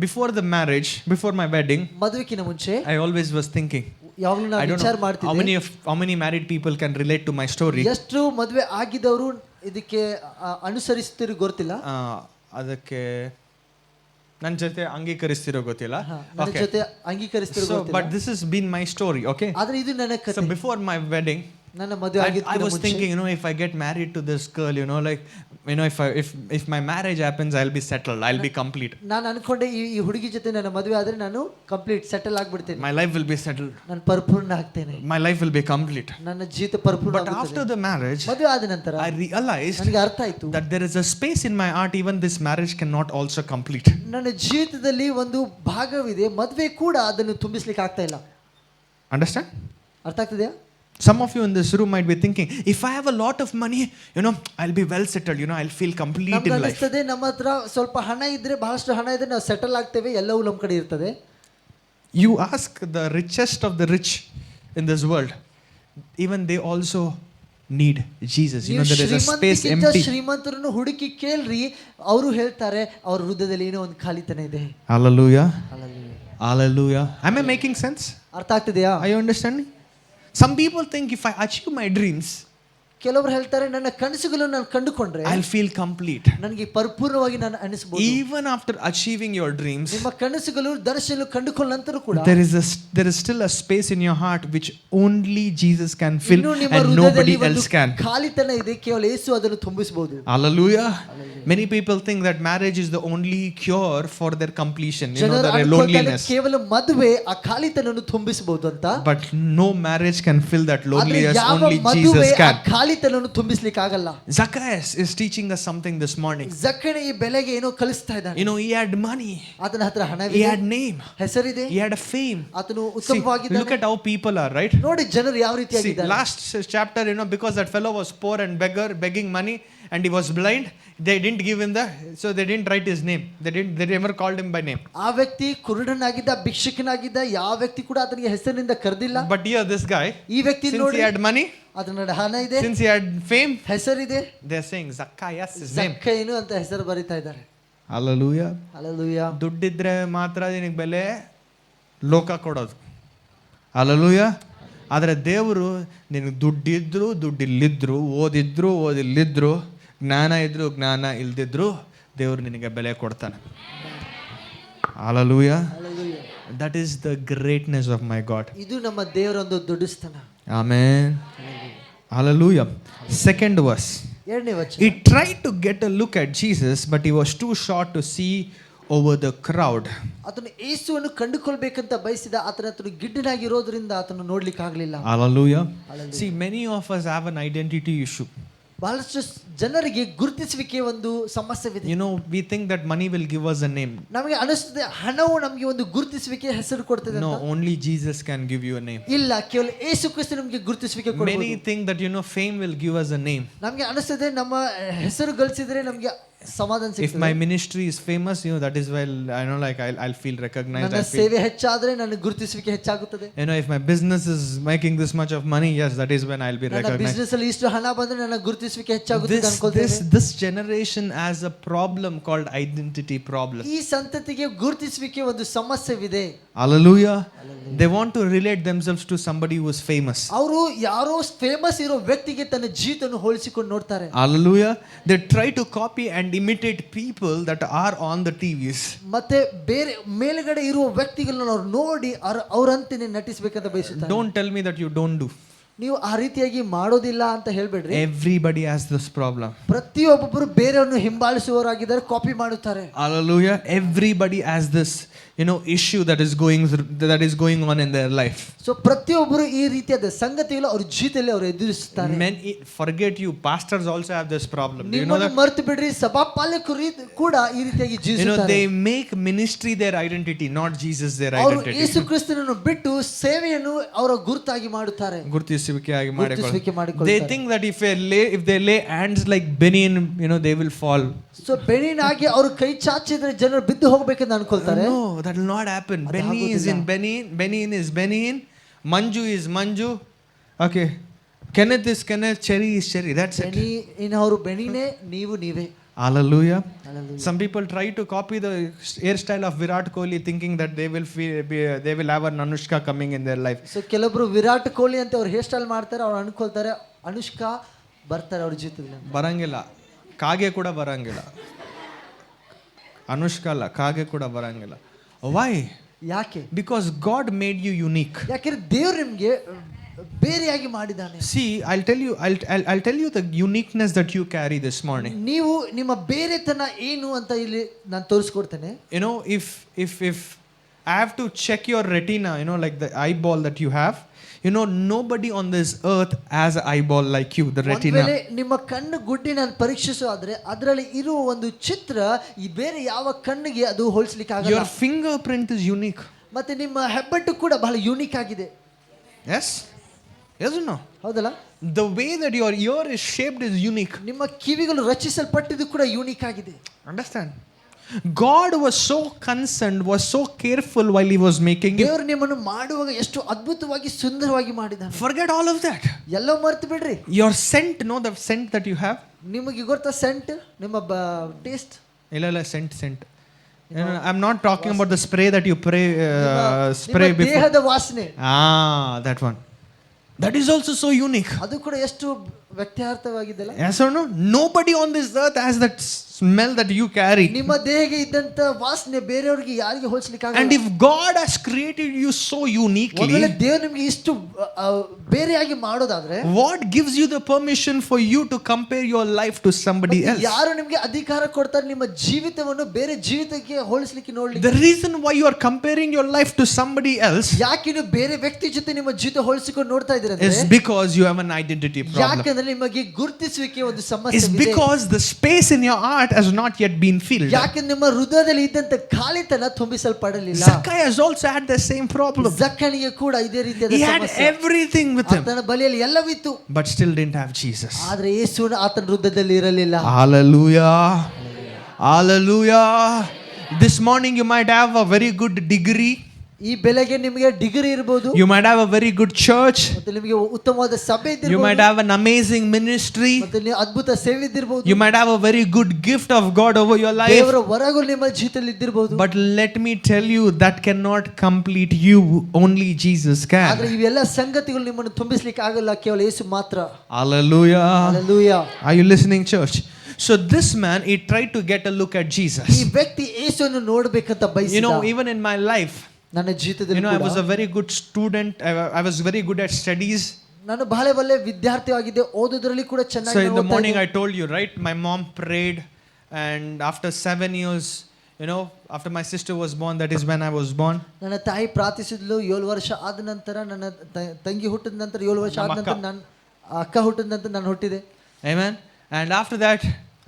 before the marriage, before my wedding, ಮದುವೆಕಿನ ಮುಂಚೆ I always was thinking, ಯಾವಾಗಲೂ I ನಾನು don't ವಿಚಾರ know ಮಾಡ್ತಿದ್ದೆ, how many married people can relate to my story. ಎಷ್ಟು ಮದುವೆ ಆಗಿದವರು ಇದಕ್ಕೆ ಅನುಸರಿಸ್ತಿರೋ ಗೊತ್ತಿಲ್ಲ, ಅದಕ್ಕೆ ನನ್ನ ಜೊತೆ ಅಂಗೀಕರಿಸ್ತಿರೋ ಗೊತ್ತಿಲ್ಲ. ನನ್ನ ಜೊತೆ ಅಂಗೀಕರಿಸ್ತಿರೋ ಗೊತ್ತಿಲ್ಲ. But this has been my story, okay? ಆದ್ರೆ ಇದು ನನ್ನ ಕಥೆ. So before my wedding, ನನ್ನ ಮದುವೆ I was thinking, if I get married to this girl, if my marriage happens, I'll be settled, I'll be complete. ನಾನು ಅನ್ಕೊಂಡೆ ಈ ಹುಡುಗಿ ಜೊತೆ ನನ್ನ ಮದುವೆ ಆದ್ರೆ ನಾನು ಕಂಪ್ಲೀಟ್ ಸೆಟಲ್ ಆಗ್ಬಿಡ್ತೇನೆ, My life will be settled. ನಾನು ಪರಿಪೂರ್ಣ ಆಗ್ತೇನೆ, My life will be complete. ನನ್ನ ಜೀವಿತ ಪರಿಪೂರ್ಣ But after ಆಗುತ್ತದೆ. the marriage, ಮದುವೆ ಆದ ನಂತರ I realized ನನಗೆ ಅರ್ಥ ಆಯ್ತು that there is a space in my heart, even this marriage cannot also complete. ನನ್ನ ಜೀವಿತದಲ್ಲಿ ಒಂದು ಭಾಗವಿದೆ, ಮದುವೆ ಕೂಡ ಅದನ್ನು ತುಂಬಿಸ್ಲಿಕ್ಕೆ ಆಗ್ತಾ ಇಲ್ಲ. Understand? ಅರ್ಥ ಆಗ್ತಿದೆಯಾ? Some of you in this room might be thinking, if I have a lot of money, I'll be well settled, I'll feel complete ನಮ್ಗೆ in life. ಅನಿಸ್ತದೆ ನಮ್ಮ ಹತ್ರ ಸ್ವಲ್ಪ ಹಣ ಇದ್ರೆ, ಬಹಳಷ್ಟು ಹಣ ಇದ್ರೆ ನಾವು ಸೆಟಲ್ ಆಗ್ತೇವೆ, ಎಲ್ಲವೂ ನಮ್ಮ ಕಡೆ ಇರ್ತದೆ. You ask the richest of the rich in this world, even they also need Jesus. There is a space empty. ಶ್ರೀಮಂತರನ್ನು ಹುಡುಕಿ ಕೇಳ್ರಿ, ಅವರು ಹೇಳ್ತಾರೆ ಅವ್ರ ಹೃದಯದಲ್ಲಿ ಏನೋ ಒಂದು ಖಾಲಿತನ ಇದೆ. Hallelujah. Hallelujah. Hallelujah. Am I making sense? ಅರ್ಥ ಆಗ್ತಿದೆಯಾ? Are you understanding? Some people think if I achieve my dreams, ಕೆಲವರು ಹೇಳ್ತಾರೆ ನನ್ನ ಕನಸುಗಳನ್ನು ನಾನು ಕಂಡುಕೊಂಡ್ರೆ I'll feel complete. ನನಗೆ ಪರಿಪೂರ್ಣವಾಗಿ ನಾನು ಅನಿಸಬಹುದು. Even after achieving your dreams, ನಿಮ್ಮ ಕನಸುಗಳು ದರ್ಶನ ಕಂಡುಕೊಂಡ ನಂತರ ಕೂಡ there is still a space in your heart which only Jesus can fill and nobody else can. ಖಾಲಿತನ ಇದೆ, ಕೇವಲ ಯೇಸು ಅದನ್ನು ತುಂಬಿಸಬಹುದು. Hallelujah. Many people think that marriage is the only cure for their completion, their loneliness. ಕೇವಲ ಮದುವೆ ಆ ಖಾಲಿತನನ್ನು ತುಂಬಿಸಬಹುದು ಅಂತ. But no marriage can fill that loneliness, only Jesus can. ಖಾಲಿತನನ್ನು ತುಂಬಿಸಲಿಕ್ಕೆ ಆಗಲ್ಲ. Zacchaeus is teaching us something this morning. ಜಕ್ಕಣ ಈ ಬೆಲೆಗೆ ಏನೋ ಕಲಿಸ್ತಾ ಇದ್ದಾನೆ. He had money, ಆತನ ಹತ್ರ ಹಣವಿದೆ, he had name, ಹೆಸರಿದೆ, he had a fame. ಆತನು ಉತ್ತಮವಾಗಿದ್ದಾನೆ. Look at how people are, right? ನೋಡಿ ಜನರು ಯಾವ ರೀತಿಯಾಗಿದ್ದಾರೆ. Last chapter, because that fellow was poor and begging money and he was blind, they didn't give him so they didn't write his name. They never called him by name. ಆ ವ್ಯಕ್ತಿ ಕುರುಡನಾಗಿದ್ದ, ಭಿಕ್ಷುಕನಾಗಿದ್ದ, ಯಾವ ವ್ಯಕ್ತಿ ಕೂಡ ಆತನಿಗೆ ಹೆಸರಿನಿಂದ ಕರೆದಿಲ್ಲ. But here this guy, ಈ ವ್ಯಕ್ತಿ since ನೋಡಿ, he had money, ಆತನ ಹಣ ಇದೆ, since he had fame, ಹೆಸರಿದೆ, they are saying Zacchaeus his name. ಜಕ್ಕಯ್ಯನು ಅಂತ ಹೆಸರು ಬರೀತಾ ಇದ್ದಾರೆ. Hallelujah. Hallelujah. ದುಡ್ಡಿದ್ರೆ ಮಾತ್ರ ನಿನಗೆ ಬೆಲೆ, ಲೋಕ ಕೊಡೋದು. Hallelujah. ಆದರೆ ದೇವರು ನಿನಗೆ ದುಡ್ಡಿದ್ರು ದುಡ್ಡಿಲ್ಲಿದ್ರು, ಓದಿಲ್ಲಿದ್ರು, ಜ್ಞಾನ ಇದ್ರು ಜ್ಞಾನ ಇಲ್ದಿದ್ರು, ದೇವರು ನಿನಗೆ ಬೆಲೆ ಕೊಡ್ತಾನೆ. Hallelujah. Hallelujah. That is the greatness of my God. ಇದು ನಮ್ಮ ದೇವರ ಒಂದು ದೊಡ್ಡಸ್ತನ. Amen. Hallelujah. Second verse. ಎರಡನೇ ವಚನ. He tried to get a look at Jesus, but he was too short to see over the crowd. ಆತನು ಯೇಸುವನ್ನು ಕಂಡುಕೊಳ್ಬೇಕಂತ ಬಯಸಿದ, ಆತನ ಗಿಡ್ಡನಾಗಿರೋದ್ರಿಂದ ಆತನು ನೋಡ್ಲಿಕ್ಕೆ ಆಗಲಿಲ್ಲ. Hallelujah. See, many of us have an identity issue. ಬಹಳಷ್ಟು ಜನರಿಗೆ ಗುರುತಿಸುವಿಕೆ ಒಂದು ಸಮಸ್ಯೆವಿದೆ. We think that money will give us a name. ನಮಗೆ ಅನಿಸುತ್ತದೆ ಹಣವು ನಮಗೆ ಒಂದು ಗುರುತಿಸುವಿಕೆ ಹೆಸರು ಕೊಡ್ತದೆ ಅಂತ. No, only Jesus can give you a name. ಇಲ್ಲ, ಕೇವಲ ಯೇಸು ಕ್ರಿಸ್ತ ನಮಗೆ ಗುರುತಿಸುವಿಕೆ ಕೊಡಬಹುದು. Many think that fame will give us a name. ನಮಗೆ ಅನಿಸುತ್ತದೆ ನಮ್ಮ ಹೆಸರು ಗಳಿಸಿದ್ರೆ ನಮಗೆ ಸಮಾಧಾನ If ಸಿಗ್ತದೆ. my ministry is famous, that is why I know, like I'll feel recognized. ನನ್ನ ಸೇವೆ ಹೆಚ್ಚಾದ್ರೆ ನನಗೆ ಗುರುತಿಸುವಿಕೆ ಹೆಚ್ಚಾಗುತ್ತದೆ. If my business is making this much of money, yes, that is when I'll be ನನ್ನ recognized. ಬಿಸ್ನೆಸ್ ಅಲ್ಲಿ ಇಷ್ಟು ಹಣ ಬಂದ್ರೆ ನನ್ನ ಗುರುತಿಸುವಿಕೆ ಹೆಚ್ಚಾಗುತ್ತದೆ ಅನ್ಕೊಳ್ತೇವೆ. This generation has a problem called identity problem. ಈ ಸಂತತಿಗೆ ಗುರುತಿಸುವಿಕೆ ಒಂದು ಸಮಸ್ಯೆವಿದೆ. Hallelujah. They want to relate themselves to somebody who is famous. ಅವರು ಯಾರೋ ಫೇಮಸ್ ಇರೋ ವ್ಯಕ್ತಿಗೆ ತನ್ನ ಜೀವಿತವನ್ನು ಹೋಲಿಸಿಕೊಂಡು ನೋಡ್ತಾರೆ. Hallelujah. They try to copy and imitate people that are on the TVs. ಮತ್ತೆ ಬೇರೆ ಮೇಲ್ಗಡೆ ಇರುವ ವ್ಯಕ್ತಿಗಳನ್ನ ಅವ್ರು ನೋಡಿ ಅವರಂತೆಯೇ ನಟಿಸಬೇಕಂತ ಬಯಸುತ್ತಾರೆ. Don't tell me that you don't do. ನೀವು ಆ ರೀತಿಯಾಗಿ ಮಾಡೋದಿಲ್ಲ ಅಂತ ಹೇಳ್ಬೇಡ್ರಿ. Everybody has this problem. ಪ್ರತಿಯೊಬ್ಬರು ಬೇರೆಯವ್ರನ್ನು ಹಿಂಬಾಲಿಸುವವರಾಗಿದ್ದಾರೆ, ಕಾಪಿ ಮಾಡುತ್ತಾರೆ. Hallelujah. Everybody has this issue that is going on in their life. So ಪ್ರತಿಯೊಬ್ಬರು ಈ ರೀತಿಯಾದ ಸಂಗತಿಗಳು ಅವ್ರ ಜೀವಿತದಲ್ಲಿ ಅವರು ಎದುರಿಸುತ್ತಾರೆ. Forget you, pastors also have this problem. ನಿಮ್ಮನ್ನು ಮರೆತು ಬಿಡ್ರಿ, ಸಭಾಪಾಲಕರು ಕೂಡ ಈ ರೀತಿಯಾಗಿ ಜೀವಿಸುತ್ತಾರೆ. They make ministry their identity, not Jesus their ಅವರು identity. ಯೇಸು ಕ್ರಿಸ್ತನನ್ನು ಬಿಟ್ಟು ಸೇವೆಯನ್ನು ಅವರ ಗುರುತಾಗಿ ಮಾಡುತ್ತಾರೆ. ಗುರುತಿಸುವಿಕೆಯಾಗಿ ಮಾಡಿಕೊಳ್ಳುತ್ತಾರೆ. They ಮಾಡಿಕೊಳ್ಳುತ್ತಾರೆ. think that if they lay hands like Benin, they will fall. So Benin ಆಗಿ ಅವರು ಕೈ ಚಾಚಿದ್ರೆ ಜನರು ಬಿದ್ದು ಹೋಗಬೇಕೆಂದು ಅನ್ಕೊಳ್ತಾರೆ. No, that will not happen. Benin is in Benin, Benin is Benin, Manju is Manju. Okay. Kenneth is Kenneth, Cherry is Cherry. That's it. ಅವರು ಬೆನಿನೇ, ನೀವು ನೀವೇ. Hallelujah. Hallelujah. Some people try to copy the hairstyle of Virat Kohli, thinking that they will have an Anushka coming in their life. So ಕೆಲವರು ವಿರಾಟ್ ಕೊಹ್ಲಿ ಅಂತ ಅವ್ರು hair style ಮಾಡ್ತಾರೆ, ಅವ್ರು ಅನ್ಕೊಳ್ತಾರೆ ಅನುಷ್ಕಾ ಬರ್ತಾರೆ ಅವ್ರ ಜೀವಿತದಲ್ಲಿ. ಬರಂಗಿಲ್ಲ, ಕಾಗೆ ಕೂಡ ಬರಂಗಿಲ್ಲ. ಅನುಷ್ಕಾ ಅಲ್ಲ, ಕಾಗೆ ಕೂಡ ಬರಂಗಿಲ್ಲ. Why? ಯಾಕೆ? Because God made you unique. ಯಾಕೆಂದ್ರೆ ದೇವರು ನಿಮ್ಗೆ ಬೇರೆಯಾಗಿ ಮಾಡಿದ್ದಾನೆ. See, I'll tell you the uniqueness that you carry this morning. ನೀವು ನಿಮ್ಮ ಬೇರೆತನ ಏನು ಅಂತ ಇಲ್ಲಿ ನಾನು ತೋರಿಸ್ಕೊಡ್ತೇನೆ. If I have to check your retina, like the eyeball that you have, nobody on this earth has an eyeball like you, the retina. ಒಂದ್ವೇಳೆ ನಿಮ್ಮ ಕಣ್ಣು ಗುಡ್ಡಿ ನಾನು ಪರೀಕ್ಷಿಸೋದ್ರೆ ಅದರಲ್ಲಿ ಇರುವ ಒಂದು ಚಿತ್ರ ಈ ಬೇರೆ ಯಾವ ಕಣ್ಣಿಗೆ ಅದು ಹೋಲಿಸಲಿಕ್ಕೆ ಆಗಲ್ಲ. Your fingerprint is unique. ಮತ್ತೆ ನಿಮ್ಮ ಹೆಬ್ಬೆಟ್ಟು ಕೂಡ ಬಹಳ ಯೂನಿಕ್ ಆಗಿದೆ. Yes or no? ಹೌದಲ್ಲ? The way that your ear is shaped is unique. ನಿಮ್ಮ ಕಿವಿಗಳು ರಚಿಸಲ್ಪಟ್ಟಿದ್ದು ಕೂಡ ಯೂನಿಕ್ ಆಗಿದೆ. Understand? God was so concerned, was so careful while he was making you. ದೇವರು ನಿಮ್ಮನ್ನು ಮಾಡುವಾಗ ಎಷ್ಟು ಅದ್ಭುತವಾಗಿ ಸುಂದರವಾಗಿ ಮಾಡಿದ್ದಾನೆ. Forget all of that. ಎಲ್ಲೋ ಮರ್ತು ಬಿಡ್ರಿ. Your scent, the scent that you have. ನಿಮಗೆ ಗೊತ್ತಾ ಸೆಂಟ್, ನಿಮ್ಮ ಟೇಸ್ಟ್? ಇಲ್ಲ scent. I'm not talking about the spray that you spray before. ದೇಹದ ವಾಸನೆ. That one. That is also so unique. ಅದು ಕೂಡ ಎಷ್ಟು ವ್ಯತ್ಯಾರ್ಥವಾಗಿದೆಲ್ಲ. Yes or no? Nobody on this earth has that smell that you carry. ನಿಮ್ಮ ದೇಹಕ್ಕೆ ಇದ್ದಂತ ವಾಸನೆ ಬೇರೆಯವರಿಗೆ ಯಾರಿಗೆ ಹೋಲಿಸಲಿಕ್ಕೆ ಆಗಲ್ಲ. And if God has created you so uniquely, ಒಂದೊಳ್ಳೆ ದೇವರು ನಿಮಗೆ ಇಷ್ಟು ಬೇರೆಯಾಗಿ ಮಾಡೋದಾದ್ರೆ, what gives you the permission for you to compare your life to somebody else? ಯಾರು ನಿಮಗೆ ಅಧಿಕಾರ ಕೊಡ್ತಾರೆ ನಿಮ್ಮ ಜೀವಿತವನ್ನು ಬೇರೆ ಜೀವಿತಕ್ಕೆ ಹೋಲಿಸಲಿಕ್ಕೆ ನೋಡ್ಲಿಕ್ಕೆ? The reason why you are comparing your life to somebody else, ಯಾಕೆ ನೀವು ಬೇರೆ ವ್ಯಕ್ತಿ ಜೊತೆ ನಿಮ್ಮ ಜೀವಿತ ಹೋಲಿಸಿಕೊಂಡು ನೋಡ್ತಾ ಇದ್ದೀರಾ ಅಂದ್ರೆ, is because you have an identity problem. ಯಾಕಂದ್ರೆ ನಿಮಗೆ ಗುರುತಿಸುವಿಕೆ ಒಂದು ಸಮಸ್ಯೆ It's ಇದೆ. because the space in your heart has not yet been filled. ಯಾಕಂದ್ರೆ ನಿಮ್ಮ ಹೃದಯದಲ್ಲಿ ಇದ್ದಂತ ಖಾಲಿತನ ತುಂಬಿಸಲ್ಪಡಲಿಲ್ಲ. Zacchaeus also had the same problem. ಜಕ್ಕನಿಗೆ ಕೂಡ ಇದೇ ರೀತಿಯಾದ He had ಸಮಸ್ಯೆ. everything with him, ಆತನ ಬಳಿಯಲ್ಲಿ ಎಲ್ಲವಿತ್ತು, but still didn't have Jesus. ಆದ್ರೆ ಯೇಸುವನ್ನು ಆತನ ಹೃದಯದಲ್ಲಿ ಇರಲಿಲ್ಲ. Hallelujah. Hallelujah. This morning you might have a very good degree. ಈ ಬೆಲೆಗೆ ನಿಮಗೆ ಡಿಗ್ರಿ ಇರಬಹುದು. You might have a very good church. ಮತ್ತೆ ನಿಮಗೆ ಉತ್ತಮವಾದ ಸಭೆ ಇರಬಹುದು. You might have an amazing ministry. ಮತ್ತೆ ನೀವು ಅದ್ಭುತ ಸೇವೆ ಇರಬಹುದು. You might have a very good gift of God over your life. ದೇವರ ವರಗಳು ನಿಮ್ಮ ಜೀವಿತದಲ್ಲಿ ಇರಬಹುದು. But let me tell you, that cannot complete you. Only Jesus can. ಆದ್ರೆ ಇವೆಲ್ಲ ಸಂಗತಿಗಳು ನಿಮ್ಮನ್ನು ತುಂಬಿಸಲಿಕ್ಕೆ ಆಗಲ್ಲ, ಕೇವಲ ಯೇಸು ಮಾತ್ರ. Hallelujah. Hallelujah. Are you listening, church? So this man, he tried to get a look at Jesus. ಈ ವ್ಯಕ್ತಿ ಯೇಸುವನ್ನು ನೋಡಬೇಕಂತ ಬಯಸಿದ. Even in my life, ನನ್ನ ಜೀವಿತದಲ್ಲಿ I was a very good student. I was very good at studies. ನಾನು ಬಹಳ ಒಳ್ಳೆ ವಿದ್ಯಾರ್ಥಿಯಾಗಿದ್ದೆ, ಓದೋದ್ರಲ್ಲಿ ಕೂಡ ಚೆನ್ನಾಗಿ. So in the morning I told you, right? My mom prayed, and after 7 years, after my sister was born, that is when I was born. ನನ್ನ ತಾಯಿ ಪ್ರಾರ್ಥಿಸಿದ್ಲು. 7 ವರ್ಷ ಆದ ನಂತರ ನನ್ನ ತಂಗಿ ಹುಟ್ಟಿದ ನಂತರ 7 ವರ್ಷ ಆದ ನಂತರ ನನ್ನ ಅಕ್ಕ ಹುಟ್ಟಿದ ನಂತರ ನಾನು ಹುಟ್ಟಿದೆ. Amen. And after that,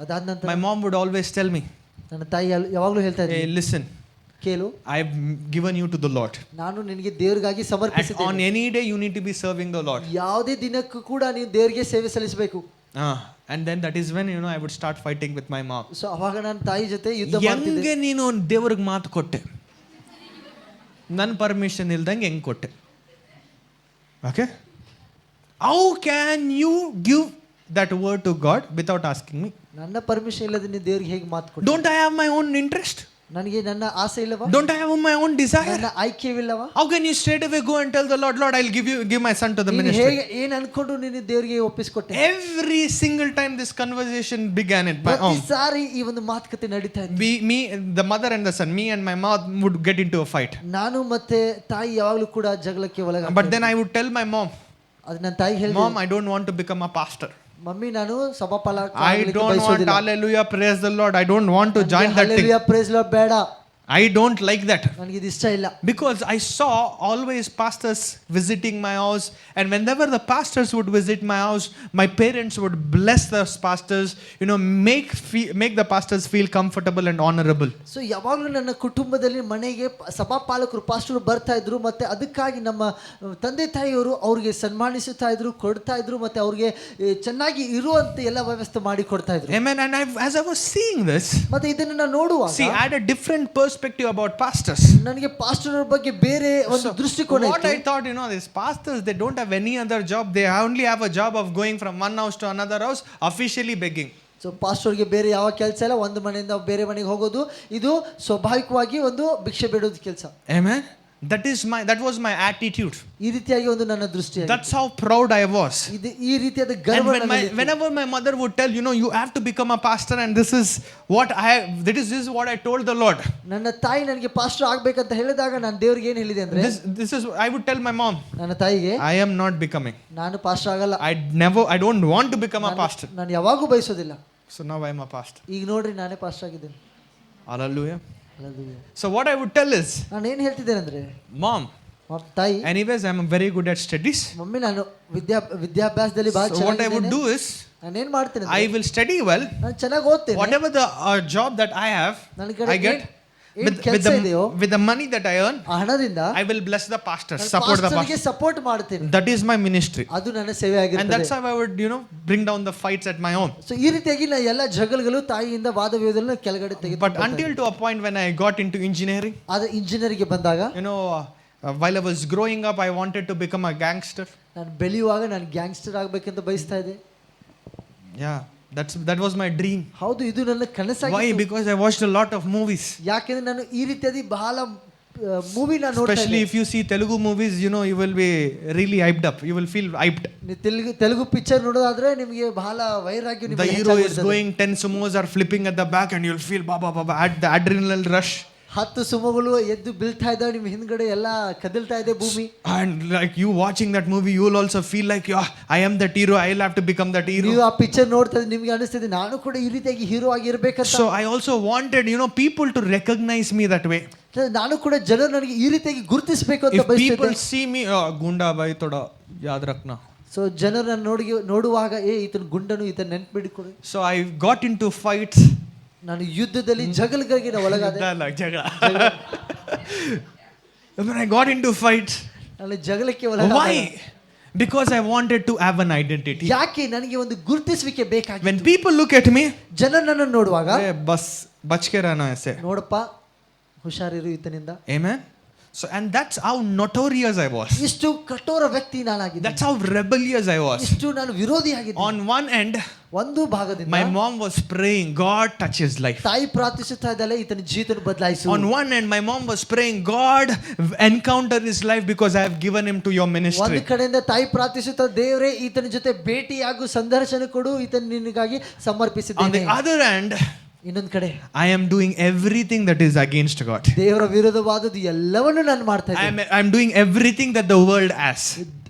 ಅದಾದ ನಂತರ my mom would always tell me, ನನ್ನ ತಾಯಿ ಯಾವಾಗಲೂ ಹೇಳ್ತಾ ಇದ್ಲು, hey, listen, ಕೇಳು, I've given you to the Lord. ನಾನು ನಿನಗೆ ದೇವರಿಗಾಗಿ ಸಮರ್ಪಿಸಿದ್ದೇನೆ. On any day you need to be serving the Lord. ಯಾವುದೇ ದಿನಕ್ಕೂ ಕೂಡ ನೀವು ದೇವರಿಗೆ ಸೇವೆ ಸಲ್ಲಿಸಬೇಕು. And then that is when, I would start fighting with my mom. So ಅವಾಗ ನಾನು ತಾಯಿ ಜೊತೆ ಯುದ್ಧ ಮಾಡ್ತಿದ್ದೆ. ಹೆಂಗೆ ನೀನು ದೇವ್ರಿಗೆ ಮಾತು ಕೊಟ್ಟೆ, ನನ್ನ ಪರ್ಮಿಷನ್ ಇಲ್ದಂಗೆ ಹೆಂಗೆ ಕೊಟ್ಟೆ? Okay, how can you give that word to God without asking me? ನನ್ನ ಪರ್ಮಿಷನ್ ಇಲ್ಲದೆ ನೀನು ದೇವರಿಗೆ ಹೇಗೆ ಮಾತು ಕೊಟ್ಟೆ? Don't I have my own interest? ನನಗೆ ನನ್ನ ಆಸೆ ಇಲ್ಲವಾ? Don't I have my own desire? ನನ್ನ ಆಯ್ಕೆವಿಲ್ಲವಾ? How can you straight away go and tell the Lord, Lord, I'll give my son to the ನೀನು ministry? ಹೇಗೆ ಏನು ಅನ್ಕೊಂಡು ನೀನು ದೇವರಿಗೆ ಒಪ್ಪಿಸಿಕೊಟ್ಟೆ? Every single time this conversation began at my ಪ್ರತಿ home, ಸಾರಿ ಈ ಒಂದು ಮಾತುಕತೆ ನಡೀತಾ ಇತ್ತು. me, the mother and the son, me and my mom would get into a fight. ನಾನು ಮತ್ತೆ ತಾಯಿ ಯಾವಾಗಲೂ ಕೂಡ ಜಗಳಕ್ಕೆ ಒಳಗಾಗ್ತಾ But then I would tell my mom, ಅದು ನನ್ನ ತಾಯಿ ಹೇಳಿದೆ, Mom, I don't want to become a pastor. Mummy ನಾನು ಸಭಾಪಾಲಕ I don't want, hallelujah, praise the Lord, I don't want to join that thing. Hallelujah praise lord ಬೇಡ, I don't like that. ನನಗೆ ಇದು ಇಷ್ಟ ಇಲ್ಲ. Because I saw always pastors visiting my house, and whenever the pastors would visit my house, my parents would bless those pastors, make the pastors feel comfortable and honorable. So ಯಾವಾಗಲೂ ನನ್ನ ಕುಟುಂಬದಲ್ಲಿ ಮನೆಗೆ ಸಭಾಪಾಲಕರು pastor ಬರ್ತಾ ಇದ್ರು, ಮತ್ತೆ ಅದಕ್ಕಾಗಿ ನಮ್ಮ ತಂದೆ ತಾಯಿಯವರು ಅವ್ರಿಗೆ ಸನ್ಮಾನಿಸುತ್ತಾ ಇದ್ರು, ಕೊಡ್ತಾ ಇದ್ರು, ಮತ್ತೆ ಅವ್ರಿಗೆ ಚೆನ್ನಾಗಿ ಇರುವಂತ ಎಲ್ಲ ವ್ಯವಸ್ಥೆ ಮಾಡಿ ಕೊಡ್ತಾ ಇದ್ರು. Amen. And as I was seeing this, ಮತ್ತೆ ಇದನ್ನ ನಾನು ನೋಡುವಾಗ, see, I had a different perspective about pastors. ನನಗೆ ಪಾಸ್ಟರ್ ಬಗ್ಗೆ ಬೇರೆ ಒಂದು ದೃಷ್ಟಿಕೋನ What ಇತ್ತು. I thought, these pastors, they don't have any other job. They only have a job of going from one house to another house, officially begging. So ಪಾಸ್ಟರ್ಗೆ ಬೇರೆ ಯಾವ ಕೆಲಸ ಇಲ್ಲ, ಒಂದು ಮನೆಯಿಂದ ಬೇರೆ ಮನೆಗೆ ಹೋಗೋದು, ಇದು ಸ್ವಾಭಾವಿಕವಾಗಿ ಒಂದು ಭಿಕ್ಷೆ ಬೇಡೋದು ಕೆಲಸ. Amen. That was my attitude. ಈ ರೀತಿಯಾಗಿ ಒಂದು ನನ್ನ ದೃಷ್ಟಿ. That's how proud I was. ಇದು ಈ ರೀತಿಯಾದ And ಗರ್ವ. whenever my mother would tell, you have to become a pastor, and this is what I told the Lord. ನನ್ನ ತಾಯಿ ನನಗೆ ಪಾಸ್ಟರ್ ಆಗ್ಬೇಕಂತ ಹೇಳಿದಾಗ ನಾನು ದೇವರಿಗೆ ಏನು ಹೇಳಿದೆ ಅಂದ್ರೆ, This is I would tell my mom, ನನ್ನ ತಾಯಿಗೆ, I am not becoming. ನಾನು ಪಾಸ್ಟರ್ ಆಗಲ್ಲ. I don't want to become a pastor. ನಾನು ಯಾವಾಗೂ ಬಯಸೋದಿಲ್ಲ. So now I am a pastor. ಈಗ ನೋಡ್ರಿ ನಾನೇ ಪಾಸ್ಟರ್ ಆಗಿದ್ದೇನೆ. Hallelujah. Hallelujah. So what I would tell is, ನಾನು ಏನು ಹೇಳ್ತಿದ್ದೇನೆ ಅಂದ್ರೆ, Mom, ತಾಯಿ, anyways I am very good at studies. Mummy ನಾನು ವಿದ್ಯಾಭ್ಯಾಸದಲ್ಲಿ ಬಹಳ So what I would do is, ನಾನು ಏನು ಮಾಡ್ತೇನೆ, I will study well. ನಾನು ಚೆನ್ನಾಗಿ ಓದ್ತೇನೆ. Whatever the job that I have, I get with the money that I earn, ಆ ಹಣದಿಂದ I will bless the pastors, support the pastors. Support ಮಾಡ್ತೇನೆ. That is my ministry. ಅದು ನನ್ನ ಸೇವೆ And ಆಗಿರುತ್ತದೆ. that's how I would, bring down the fights at my home. So ಈ ರೀತಿಯಾಗಿ ನಾನು ಎಲ್ಲ ಜಗಳಗಳು ತಾಯಿಯಿಂದ ವಾದ ವಿವಾದಗಳನ್ನು ಕೆಳಗಡೆ ತೆಗೆದು. But until to a point when I got into engineering, ಆದ್ರೆ ಇಂಜಿನಿಯರಿಂಗ್ಗೆ ಬಂದಾಗ, while I was growing up, I wanted to become a gangster. ನಾನು ಬೆಳೆಯುವಾಗ ನಾನು ಗ್ಯಾಂಗ್ಸ್ಟರ್ ಆಗ್ಬೇಕಂತ ಬಯಸ್ತಾ ಇದ್ದೆ. Yeah, that was my dream. ಹೌದು, ಇದು ನನ್ನ ಕನಸಾಗಿತ್ತು. Why? Because I watched a lot of movies. ಯಾಕೆಂದ್ರೆ ನಾನು ಈ ರೀತಿಯಾಗಿ ಬಹಳ ಮೂವಿ ನಾನು ನೋಡ್ತಾ Especially if you see Telugu movies, you will be really hyped up. You will feel hyped. Telugu picture ನೋಡೋದಾದ್ರೆ ನಿಮಗೆ ಬಹಳ ವೈರಾಗ್ಯ. The hero is going, 10 sumos are flipping at the back, and you'll feel at the adrenaline rush. 10 ಸುಮಗಳು ಎದ್ದು ಬೀಳ್ತಾ ಇದ್ದಾವೆ, ನಿಮ್ಮ ಹಿಂದ್ಗಡೆ ಎಲ್ಲ ಕದಲ್ತಾ ಇದೆ ಭೂಮಿ. And like you watching that movie, you will also feel like, I am that hero, I'll have to become that hero. ನೀವು ಆ ಪಿಕ್ಚರ್ ನೋಡ್ತಾ ಇದ್ರೆ ನಿಮಗೆ ಅನಿಸ್ತದೆ ನಾನು ಕೂಡ ಈ ರೀತಿಯಾಗಿ hero ಆಗಿರ್ಬೇಕಂತ. So I also wanted, people to recognize me that way. ನಾನು ಕೂಡ ಜನರು ನನಗೆ ಈ ರೀತಿಯಾಗಿ ಗುರುತಿಸಬೇಕು ಅಂತ If ಬಯಸ್ತಿದ್ದೆ. people see me, ಗೂಂಡಾ ಬೈ ತೊಡ ಯಾದ್ ರಖ್ನಾ. ಸೊ ಜನರು ನನ್ನ ನೋಡುವಾಗ ಈತನ ಗುಂಡನು, ಈತನ ನೆನ್ಪಿಡಿಕೊಡು. So I got into fights. ನಾನು ಯುದ್ಧದಲ್ಲಿ ಜಗಳಗಳಿಗೆ ಒಳಗಾದೆ. ಜಗಳ. When I got into fights, ನಾನು ಜಗಳಕ್ಕೆ ಒಳಗಾದೆ. Why? Because I wanted to have an identity. ಯಾಕೆ? ನನಗೆ ಒಂದು ಗುರುತಿಸುವಿಕೆ ಬೇಕಾಗಿತ್ತು. When people look at me, ಜನರು ನನ್ನನ್ನು ನೋಡುವಾಗ, ಬಸ್ ಬಚ್ಕೆ रहना ऐसे. ನೋಡಪ್ಪ ಹುಷಾರಿರು ಈತನಿಂದ. Amen. So and that's how notorious I was. ಇಷ್ಟು ಕಠೋರ ವ್ಯಕ್ತಿ ನಾನಾಗಿದ್ದೆ. That's how rebellious I was. ಇಷ್ಟು ನಾನು ವಿರೋಧಿಯಾಗಿದ್ದೆ. On one end, ಒಂದು ಭಾಗದಿಂದ my mom was praying, God touch his life. ತಾಯಿ ಪ್ರಾರ್ಥಿಸುತ್ತಾ ಇದ್ದಾಳೆ, ಈತನ ಜೀವನ ಬದಲಾಯಿಸು. On one end, my mom was praying, God encounter his life because I have given him to your ministry. ಒಂದು ಕಡೆಯಿಂದ ತಾಯಿ ಪ್ರಾರ್ಥಿಸುತ್ತಾ, ದೇವರೇ ಈತನ ಜೊತೆ ಭೇಟಿಯಾಗು, ಸಂದರ್ಶನ ಕೊಡು, ಈತನ ನಿನಗಾಗಿ ಸಮರ್ಪಿಸಿದ್ದೇನೆ. On the other hand, ಇನ್ನೊಂದು ಕಡೆ, I am doing everything that is against God. ದೇವರ ವಿರೋಧವಾದದ್ದು ಎಲ್ಲವನ್ನೂ ನಾನು ಮಾಡ್ತಾ ಇದ್ದೇನೆ. I am doing everything that the world has.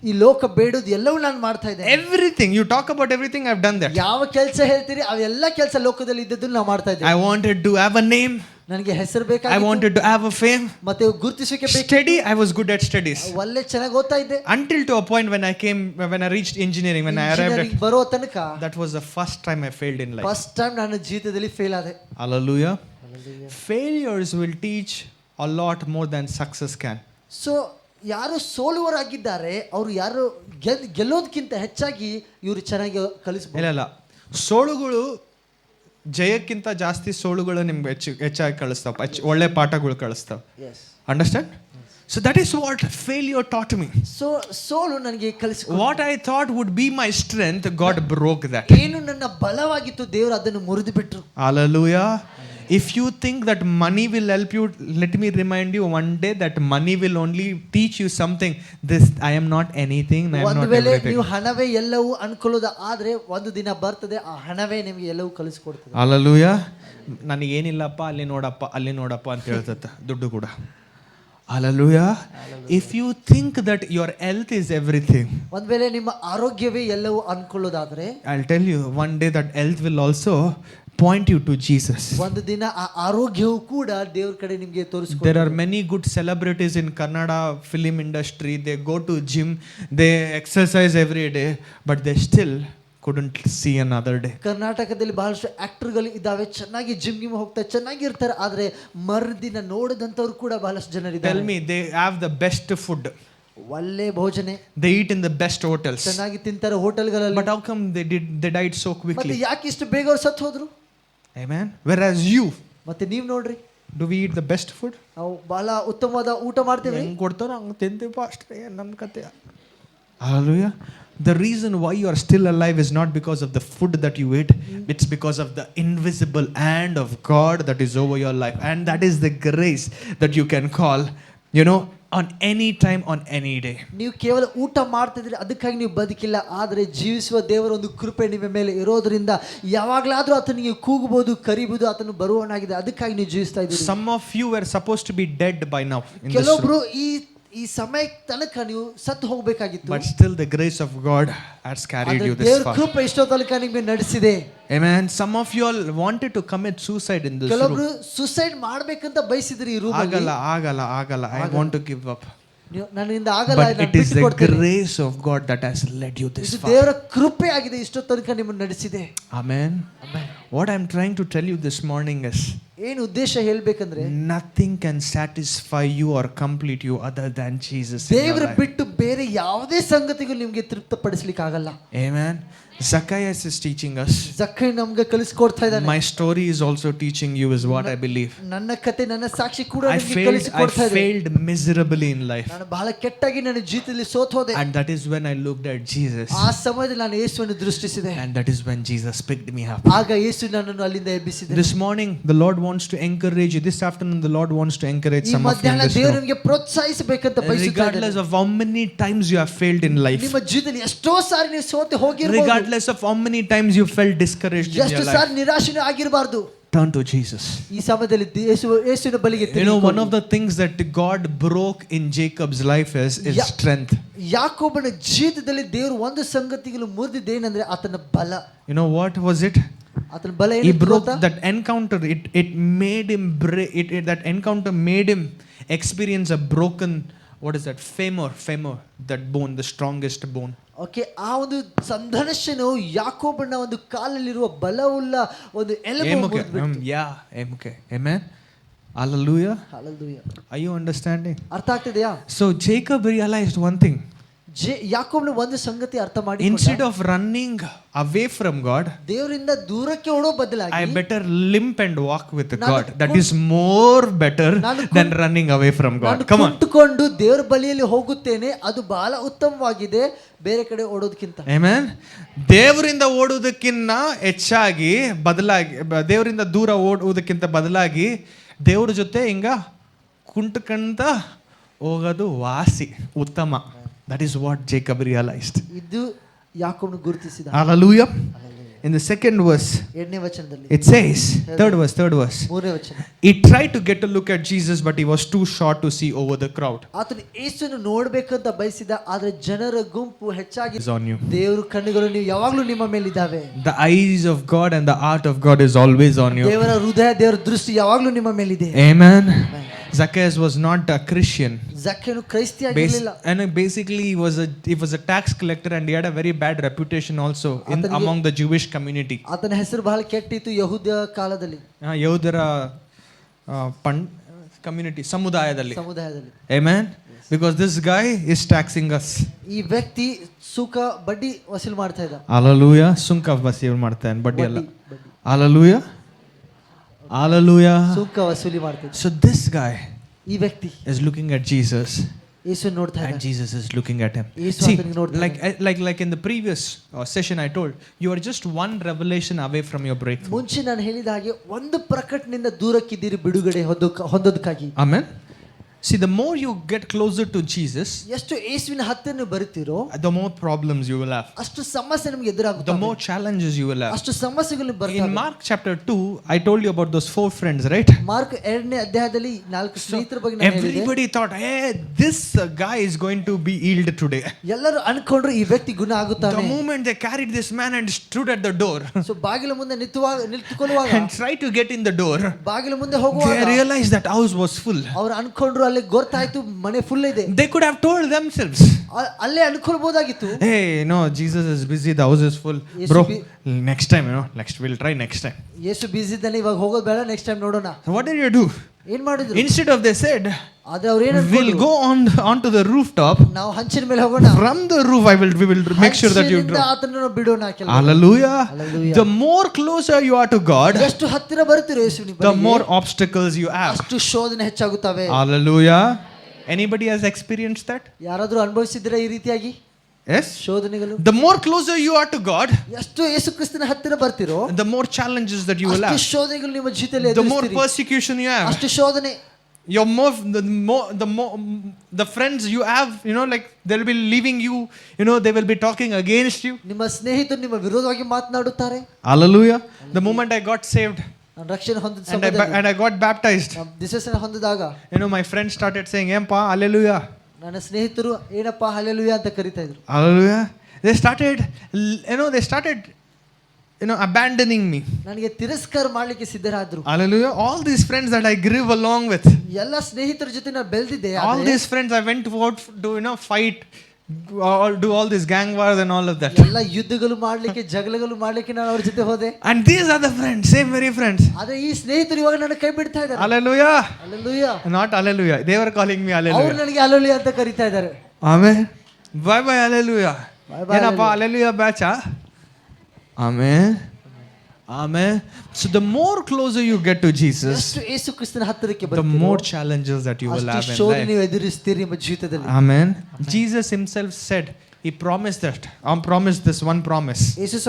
ಈ ಲೋಕ ಬೇಡುದು ಎಲ್ಲವೂ ನಾನು ಮಾಡ್ತಾ ಇದ್ದೇನೆ. Everything. You talk about everything, I've done that. ಯಾವ ಕೆಲಸ ಹೇಳ್ತೀರಿ ಅವೆಲ್ಲ ಕೆಲಸ ಲೋಕದಲ್ಲಿ ಇದ್ದದ್ದು ನಾನು ಮಾಡ್ತಾ ಇದ್ದೇನೆ. I wanted to have a name. ನನಗೆ ಹೆಸರು I ಬೇಕಾಗಿತ್ತು. wanted to have a fame. ಮತ್ತೆ ಗುರುತಿಸುವಿಕೆ ಬೇಕು. Study, I was good at studies. ಒಳ್ಳೆ ಚೆನ್ನಾಗಿ ಓದ್ತಾ ಇದ್ದೆ. Until to a point when I reached engineering, when I arrived at, ಬರೋ ತನಕ, that was the first time I failed in life. First time ನಾನು ಜೀವಿತದಲ್ಲಿ ಫೇಲ್ ಆದೆ. Hallelujah. Failures will teach a lot more than success can. So ಯಾರು ಸೋಲುವರಾಗಿದ್ದಾರೆ ಅವರು ಯಾರು ಗೆಲ್ಲೋದಕ್ಕಿಂತ ಹೆಚ್ಚಾಗಿ ಇವರು ಚೆನ್ನಾಗಿ ಕಲಿಸ್ಬೋದು. ಇಲ್ಲ ಸೋಳುಗಳು ಜಯಕ್ಕಿಂತ ಜಾಸ್ತಿ ಸೋಳುಗಳು ನಿಮ್ಗೆ ಹೆಚ್ಚಾಗಿ ಕಳಿಸ್ತಾವ, ಒಳ್ಳೆ ಪಾಠಗಳು ಕಳಿಸ್ತಾವ. Understand? So that is what failure taught me. ಸೋಲು ನನಗೆ ಕಲಿಸಿಕೊಟ್ಟ. What I thought would be my strength, God broke that. ಏನು ನನ್ನ ಬಲವಾಗಿತ್ತು ದೇವರು ಅದನ್ನು ಮುರಿದು ಬಿಟ್ರು. Hallelujah. If you think that money will help you, let me remind you one day that money will only teach you something. This I am not anything, I am not ಒಂದು ವೇಳೆ everything. ನೀವು ಹಣವೇ ಎಲ್ಲವೂ ಅನ್ಕೊಳ್ಳೋದು ಆದ್ರೆ ಒಂದು ದಿನ ಬರ್ತದೆ ಆ ಹಣವೇ ನಿಮಗೆ ಎಲ್ಲವೂ ಕಲಿಸಿಕೊಡ್ತದೆ. Hallelujah. ನನಗೇನಿಲ್ಲಪ್ಪ ಅಲ್ಲಿ ನೋಡಪ್ಪ ಅಂತ ಹೇಳ್ತದೆ ದುಡ್ಡು ಕೂಡ. Hallelujah. If you think that your health is everything, ಒಂದು ವೇಳೆ ನಿಮ್ಮ ಆರೋಗ್ಯವೇ ಎಲ್ಲವೂ ಅನ್ಕೊಳ್ಳೋದಾದ್ರೆ, I'll tell you one day that health will also point you to Jesus. ಒಂದು ದಿನ ಆ ಆರೋಗ್ಯವು ಕೂಡ ದೇವರ ಕಡೆ ನಿಮಗೆ ತೋರಿಸಿಕೊಡುತ್ತೆ. There are many good celebrities in Kannada film industry. They go to gym, they exercise every day, but they still couldn't see another day. ಕರ್ನಾಟಕದಲ್ಲಿ ಬಹಳಷ್ಟು ಆಕ್ಟರ್ಗಳು ಇದಾವೆ, ಚೆನ್ನಾಗಿ ಜಿಮ್ ಹೋಗ್ತಾರೆ, ಚೆನ್ನಾಗಿರ್ತಾರೆ, ಆದ್ರೆ ಮರುದಿನ ನೋಡದಂತವ್ರು ಕೂಡ ಬಹಳಷ್ಟು ಜನರಿದ್ದಾರೆ. Tell me, they have the best food, ಒಳ್ಳೆ ಭೋಜನೆ, they eat in the best hotels, ಚೆನ್ನಾಗಿ ತಿಂತಾರೆ ಹೋಟೆಲ್ಗಳಲ್ಲಿ. but how come they died so ಮತ್ತೆ quickly? ಯಾಕೆ ಇಷ್ಟು ಬೇಗ ಅವ್ರು ಸತ್ತು ಹೋದ್ರು? Amen. Whereas you, ಮತ್ತೆ ನೀವು ನೋಡ್ರಿ, do we eat the best food? ನಾವು ಬಹಳ ಉತ್ತಮವಾದ ಊಟ ಮಾಡ್ತೇವೆ. ಹೆಂಗ್ ಕೊಡ್ತಾರೋ ಹಂಗೆ ತಿಂತೀವಿ ಅಷ್ಟೇ, ನನ್ನ ಕತೆ. Hallelujah. The reason why you are still alive is not because of the food that you eat, it's because of the invisible hand of God that is over your life, and that is the grace that you can call, on any time, on any day. ನೀವು ಕೇವಲ ಊಟ ಮಾಡ್ತಿದ್ರಿ ಅದಕ್ಕಾಗಿ ನೀವು ಬದುಕಿಲ್ಲ, ಆದರೆ ಜೀವಿಸುವ ದೇವರ ಒಂದು ಕೃಪೆ ನಿಮ್ಮ ಮೇಲೆ ಇರೋದ್ರಿಂದ ಯಾವಾಗಲಾದ್ರೂ ಆತನಿಗೆ ಕೂಗಬಹುದು, ಕರಿಬಹುದು, ಆತನು ಬರುವವನಾಗಿದೆ, ಅದಕ್ಕಾಗಿ ನೀವು ಜೀವಿಸ್ತಾ ಇದ್ದೀರಿ. Some of you were supposed to be dead by now in this ಕೆಲವೊಬ್ರು room. ಈ ಸಮಯ ತನಕ ನೀವು ಸತ್ತು ಹೋಗಬೇಕಾಗಿತ್ತು, but still the grace of God has carried you this ದೇವರ far. ಕೃಪೆ ಇಷ್ಟೋ ತನಕ ನಿಮಗೆ ನಡೆಸಿದೆ. Amen. Some of you all wanted to commit suicide in this ಕೆಲವೊಬ್ರು room. ಸುಸೈಡ್ ಮಾಡ್ಬೇಕಂತ ಬಯಸಿದ್ರಿ ಈ ರೂಮ್ ಅಲ್ಲಿ. ಆಗಲ್ಲ, I want to give up. ನನ್ನಿಂದ ಆಗಲ್ಲ, but it is the grace of God that has led you this far. ದೇವರ ಕೃಪೆ ಆಗಿದೆ, ಇಷ್ಟೋ ತನಕ ನಿಮ್ಮನ್ನು ನಡೆಸಿದೆ. Amen. What I'm trying to tell you this morning is, ಏನು ಉದ್ದೇಶ ಹೇಳ್ಬೇಕಂದ್ರೆ, nothing can satisfy you or complete you other than Jesus. ದೇವರ ಬಿಟ್ಟು ಬೇರೆ ಯಾವುದೇ ಸಂಗತಿಗೂ ನಿಮಗೆ ತೃಪ್ತಿಪಡಿಸಲಿಕ್ಕೆ ಆಗಲ್ಲ. Amen. Zacchaeus is teaching us. ಜಕ್ಕೈ ನಮಗೆ ಕಲಿಸಿಕೊಡ್ತಾ ಇದ್ದಾನೆ. My story is also teaching you is what I believe. ನನ್ನ ಕತೆ, ನನ್ನ ಸಾಕ್ಷಿ ಕೂಡ I ನಿಮಗೆ ಕಲಿಸಿಕೊಡ್ತಾ ಇದೆ. failed miserably in life. ನಾನು ಬಹಳ ಕೆಟ್ಟಾಗಿ ನನ್ನ ಜೀವಿತದಲ್ಲಿ ಸೋತು ಹೋದೆ. And that is when I looked at Jesus. ಆ ಸಮಯದಲ್ಲಿ ನಾನು ಯೇಸುವನ್ನು ದೃಷ್ಟಿಸಿದೆ. And that is when Jesus picked me up. ಆಗ ಯೇಸು ನನ್ನನ್ನು ಅಲ್ಲಿಂದ ಎಬ್ಬಿಸಿದ. This morning the Lord wants to encourage you. This afternoon the Lord wants to encourage some of you in this ದೇವರು room. ನಿಮಗೆ ಪ್ರೋತ್ಸಾಹಿಸಬೇಕಂತ ಬಯಸುತ್ತಾರೆ. Regardless of how many times you have failed in life. ನಿಮ್ಮ ಜೀವಿತದಲ್ಲಿ ಎಷ್ಟೋ ಸಾರಿ ನೀವು ಸೋತು ಹೋಗಿರಬಹುದು. Regardless of how many times you felt discouraged in your ಎಷ್ಟು life. ಸಾರಿ ನಿರಾಶೆ ಆಗಿರಬಾರದು. Turn to Jesus. ಈ ಸಮಯದಲ್ಲಿ ಯೇಸುವಿನ ಬಳಿಗೆ ತಿರುಗಿ. One of the things that God broke in Jacob's life is strength. ಯಾಕೋಬನ ಜೀವಿತದಲ್ಲಿ ದೇವರು ಒಂದು ಸಂಗತಿಗಳು ಮುರಿದಿದ್ದೇನೆಂದ್ರೆ ಆತನ ಬಲ. What was it? ಆತನ ಬಲ ಏನು? He broke that encounter. It made him that encounter made him experience a broken, what is that? Femur, that bone, the strongest bone. Okay, ಆ ಒಂದು ಸಂಘರ್ಷನು ಯಾಕೋಬನ ಒಂದು ಕಾಲಲ್ಲಿರುವ ಬಲವುಳ್ಳ ಒಂದು ಎಲುಬು. Amen. Hallelujah. Hallelujah. Are you understanding? ಅರ್ಥ ಆಗ್ತಿದೆಯಾ? So Jacob realized one thing. ಯಾಕೋಬನ ಒಂದು ಸಂಗತಿ ಅರ್ಥ ಮಾಡಿ, Instead of running away from God, ದೇವರಿಂದ ದೂರಕ್ಕೆ ಓಡೋ ಬದಲಾಗಿ I better limp and walk with God. That is more better than running away from God. Come on. ಕುಂಟುಕೊಂಡು ದೇವರ ಬಳಿಯಲ್ಲಿ ಹೋಗುತ್ತೇನೆ, ಅದು ಬಹಳ ಉತ್ತಮವಾಗಿದೆ ಬೇರೆ ಕಡೆ ಓಡೋದಕ್ಕಿಂತ. Amen. ದೇವರಿಂದ ಓಡುವುದಕ್ಕಿಂತ ಹೆಚ್ಚಾಗಿ ದೇವರಿಂದ ದೂರ ಓಡುವುದಕ್ಕಿಂತ ಬದಲಾಗಿ ದೇವರ ಜೊತೆ ಹಿಂಗ ಕುಂಟಕಂತ ಹೋಗೋದು ವಾಸಿ ಉತ್ತಮ. That is what Jacob realized. ಇದು ಯಾಕೋಬನು ಗುರುತಿಸಿದ. Hallelujah. In the second verse, 2ನೇ ವಚನದಲ್ಲಿ it says, third verse. 3ನೇ ವಚನ, he tried to get a look at Jesus, but he was too short to see over the crowd. ಆತನು ಯೇಸುವನ್ನು ನೋಡಬೇಕಂತ ಬಯಸಿದ, ಆದರೆ ಜನರ ಗುಂಪು ಹೆಚ್ಚಾಗಿ. Is on you. ದೇವರ ಕಣ್ಣುಗಳು ನೀವು ಯಾವಾಗಲೂ ನಿಮ್ಮ ಮೇಲೆ ಇದ್ದಾವೆ. The eyes of God and the heart of God is always on you. ದೇವರ ಹೃದಯ, ದೇವರ ದೃಷ್ಟಿ ಯಾವಾಗಲೂ ನಿಮ್ಮ ಮೇಲೆ ಇದೆ. Amen. Zacchaeus was not a Christian. ಜಕ್ಕನು ಕ್ರೈಸ್ತಿಯಾಗಿರಲಿಲ್ಲ. And basically he was a tax collector, and he had a very bad reputation also among the Jewish community. ಆತನ ಹೆಸರು ಬಹಳ ಕೆಟ್ಟಿತ್ತು ಯಹೂದ ಕಾಲದಲ್ಲಿ. ಯಹೂದರ ಕಮ್ಯುನಿಟಿ, ಸಮುದಾಯದಲ್ಲಿ. ಸಮುದಾಯದಲ್ಲಿ. Amen. Because this guy is taxing us. ಈ ವ್ಯಕ್ತಿ ಸುಂಕ ಬಡ್ಡಿ ವಸೂಲು ಮಾಡ್ತಾ ಇದ್ದ. Hallelujah. ಸುಂಕ ವಸೂಲು ಮಾಡ್ತಾನೆ, ಬಡ್ಡಿ ಅಲ್ಲ. Hallelujah. Hallelujah. ಸುಂಕ ವಸೂಲಿ ಮಾಡ್ತಾ ಇದ್ದ. So this guy ಈ ವ್ಯಕ್ತಿ is looking at Jesus. ಯೇಸು ನೋಡ್ತಾ And ಇದ್ದ. Jesus is looking at him. Yesu See, ಆತನಿಗೆ ನೋಡ್ತಾ like in the previous session I told, you are just one revelation away from your breakthrough. ಮುಂಚೆ ನಾನು ಹೇಳಿದ ಹಾಗೆ ಒಂದು ಪ್ರಕಟಣೆಯಿಂದ ದೂರಕ್ಕಿದ್ದೀರಿ ಬಿಡುಗಡೆ ಹೊಂದೋದಕ್ಕಾಗಿ. Amen. See, the more you get closer to Jesus, ಎಷ್ಟು ಯೇಸುವಿನ ಹತ್ತಿರ ನೀವು ಬರುತ್ತೀರೋ the more problems you will have. ಅಷ್ಟು ಸಮಸ್ಯೆ ನಿಮಗೆ The ಎದುರಾಗುತ್ತವೆ. more challenges you will have. ಅಷ್ಟು ಸಮಸ್ಯೆಗಳು In ಬರ್ತವೆ. Mark chapter 2, I told you about those 4 friends, right? Mark 2ನೇ ಅಧ್ಯಾಯದಲ್ಲಿ 4 ಸ್ನೇಹಿತರ ಬಗ್ಗೆ ನಾನು ಹೇಳಿದೆ. Everybody thought, hey, this guy is going to be healed today. ಎಲ್ಲರೂ ಅನ್ಕೊಂಡ್ರು ಈ ವ್ಯಕ್ತಿ ಗುಣ The ಆಗುತ್ತಾನೆ. moment they carried this man and stood at the door so ಬಾಗಿಲ ಮುಂದೆ ನಿಂತುಕೊಳ್ಳುವಾಗ and tried to get in the door, ಬಾಗಿಲ ಮುಂದೆ they ಹೋಗುವಾಗ realized that house was full. ಅವ್ರು ಅನ್ಕೊಂಡ್ರು ಅಲ್ಲಿ ಗೊತ್ತಾಯ್ತು ಮನೆ ಫುಲ್ ಇದೆ. They could have told themselves, ಅಲ್ಲೇ ಅನ್ಕೊಳ್ಬಹುದಾಗಿತ್ತು. hey, no, Jesus is busy, the house is full. Yes, Bro, be- next time, we'll try next time. ಯೇಸು ಬಿಸಿ ಇದ್ದಾನೆ, ಇವಾಗ ಹೋಗೋದು ಬೇಡ, ನೆಕ್ಸ್ಟ್ ಟೈಮ್ ನೋಡೋಣ. So what did you do? ಏನ್ ಮಾಡಿದ್ರು? Instead of, they said, ಆದ್ರೆ ಅವ್ರು ಏನ್ we'll ಅನ್ಕೊಂಡ್ರು? go onto the rooftop. ನಾವು ಹಂಚಿನ ಮೇಲೆ ಹೋಗೋಣ. From the roof, we will make sure that you ಹಂಚಿನಿಂದ drop. ಆತನನ್ನು ಬಿಡೋಣ. Hallelujah. Hallelujah. The more closer you are to God, ಎಷ್ಟು ಹತ್ತಿರ ಬರ್ತೀರೋ ಯೇಸುವಿನ the ಬಳಿಗೆ, more obstacles you have. ಅಷ್ಟು ಶೋಧನೆ ಹೆಚ್ಚಾಗುತ್ತವೆ. Hallelujah. Anybody has experienced that? ಯಾರಾದ್ರೂ ಅನುಭವಿಸಿದ್ರೆ ಈ ರೀತಿಯಾಗಿ Yes. ಶೋಧನೆಗಳು? The more closer you are to God, ಎಷ್ಟು ಯೇಸು ಕ್ರಿಸ್ತನ ಹತ್ತಿರ ಬರ್ತೀರೋ the more challenges that you will ಅಷ್ಟು have. ಶೋಧನೆಗಳು ನಿಮ್ಮ ಜೀವಿತದಲ್ಲಿ The more ಎದುರಿಸ್ತೀರಿ. persecution you have. ಅಷ್ಟು ಶೋಧನೆ. The friends you have, like they'll be leaving you, they will be talking against you. ನಿಮ್ಮ ಸ್ನೇಹಿತರು ನಿಮ್ಮ ವಿರೋಧವಾಗಿ ಮಾತನಾಡುತ್ತಾರೆ. Hallelujah. The moment I got saved ನಾನು ರಕ್ಷಣೆ ಹೊಂದಿದ ಸಮಯದಲ್ಲಿ and I got baptized, ದಿವಸ ಹೊಂದಿದಾಗ my friends started saying, "Empa, hallelujah." ನನ್ನ ಸ್ನೇಹಿತರು ಏನಪ್ಪ ಹಲ್ಲೆಲೂಯಾ ಅಂತ ಕರೀತಾ ಇದ್ರು. Hallelujah. They started abandoning me. ನನಗೆ ತಿರಸ್ಕಾರ ಮಾಡ್ಲಿಕ್ಕೆ ಸಿದ್ಧರಾದ್ರು. Hallelujah. All these friends that I grew along with, ಎಲ್ಲ ಸ್ನೇಹಿತರ ಜೊತೆ ನಾನು ಬೆಳೆದಿದ್ದೆ. all these friends I went out to fight, do all these gang wars and all of that. ಎಲ್ಲ ಯುದ್ಧಗಳು ಮಾಡ್ಲಿಕ್ಕೆ ಜಗಳಗಳು ಮಾಡ್ಲಿಕ್ಕೆ ನಾನು ಅವ್ರ ಜೊತೆ ಹೋದೆ. And these are the friends, same very friends. ಆದ್ರೆ ಈ ಸ್ನೇಹಿತರು ಇವಾಗ ನನ್ನ ಕೈ ಬಿಡ್ತಾ ಇದ್ದಾರೆ. Hallelujah. Hallelujah. Not hallelujah. They were calling me ಅವ್ರು hallelujah. ನನಗೆ ಹಲ್ಲೆಲೂಯಾ ಅಂತ ಕರೀತಾ ಇದ್ದಾರೆ. Amen. Bye bye hallelujah. Bye bye ಏನಪ್ಪ hallelujah batch? Amen. Amen. So the more closer you get to Jesus, ಎಷ್ಟು ಯೇಸು ಕ್ರಿಸ್ತನ ಹತ್ತಿರಕ್ಕೆ the ಬರ್ತೀರೋ more challenges that you will have ಅಷ್ಟು in ಶೋಧನೆ life. ನೀವು ಎದುರಿಸ್ತೀರಿ ನಿಮ್ಮ ಜೀವಿತದಲ್ಲಿ. Amen. Jesus himself said, he promised this one promise. Yesu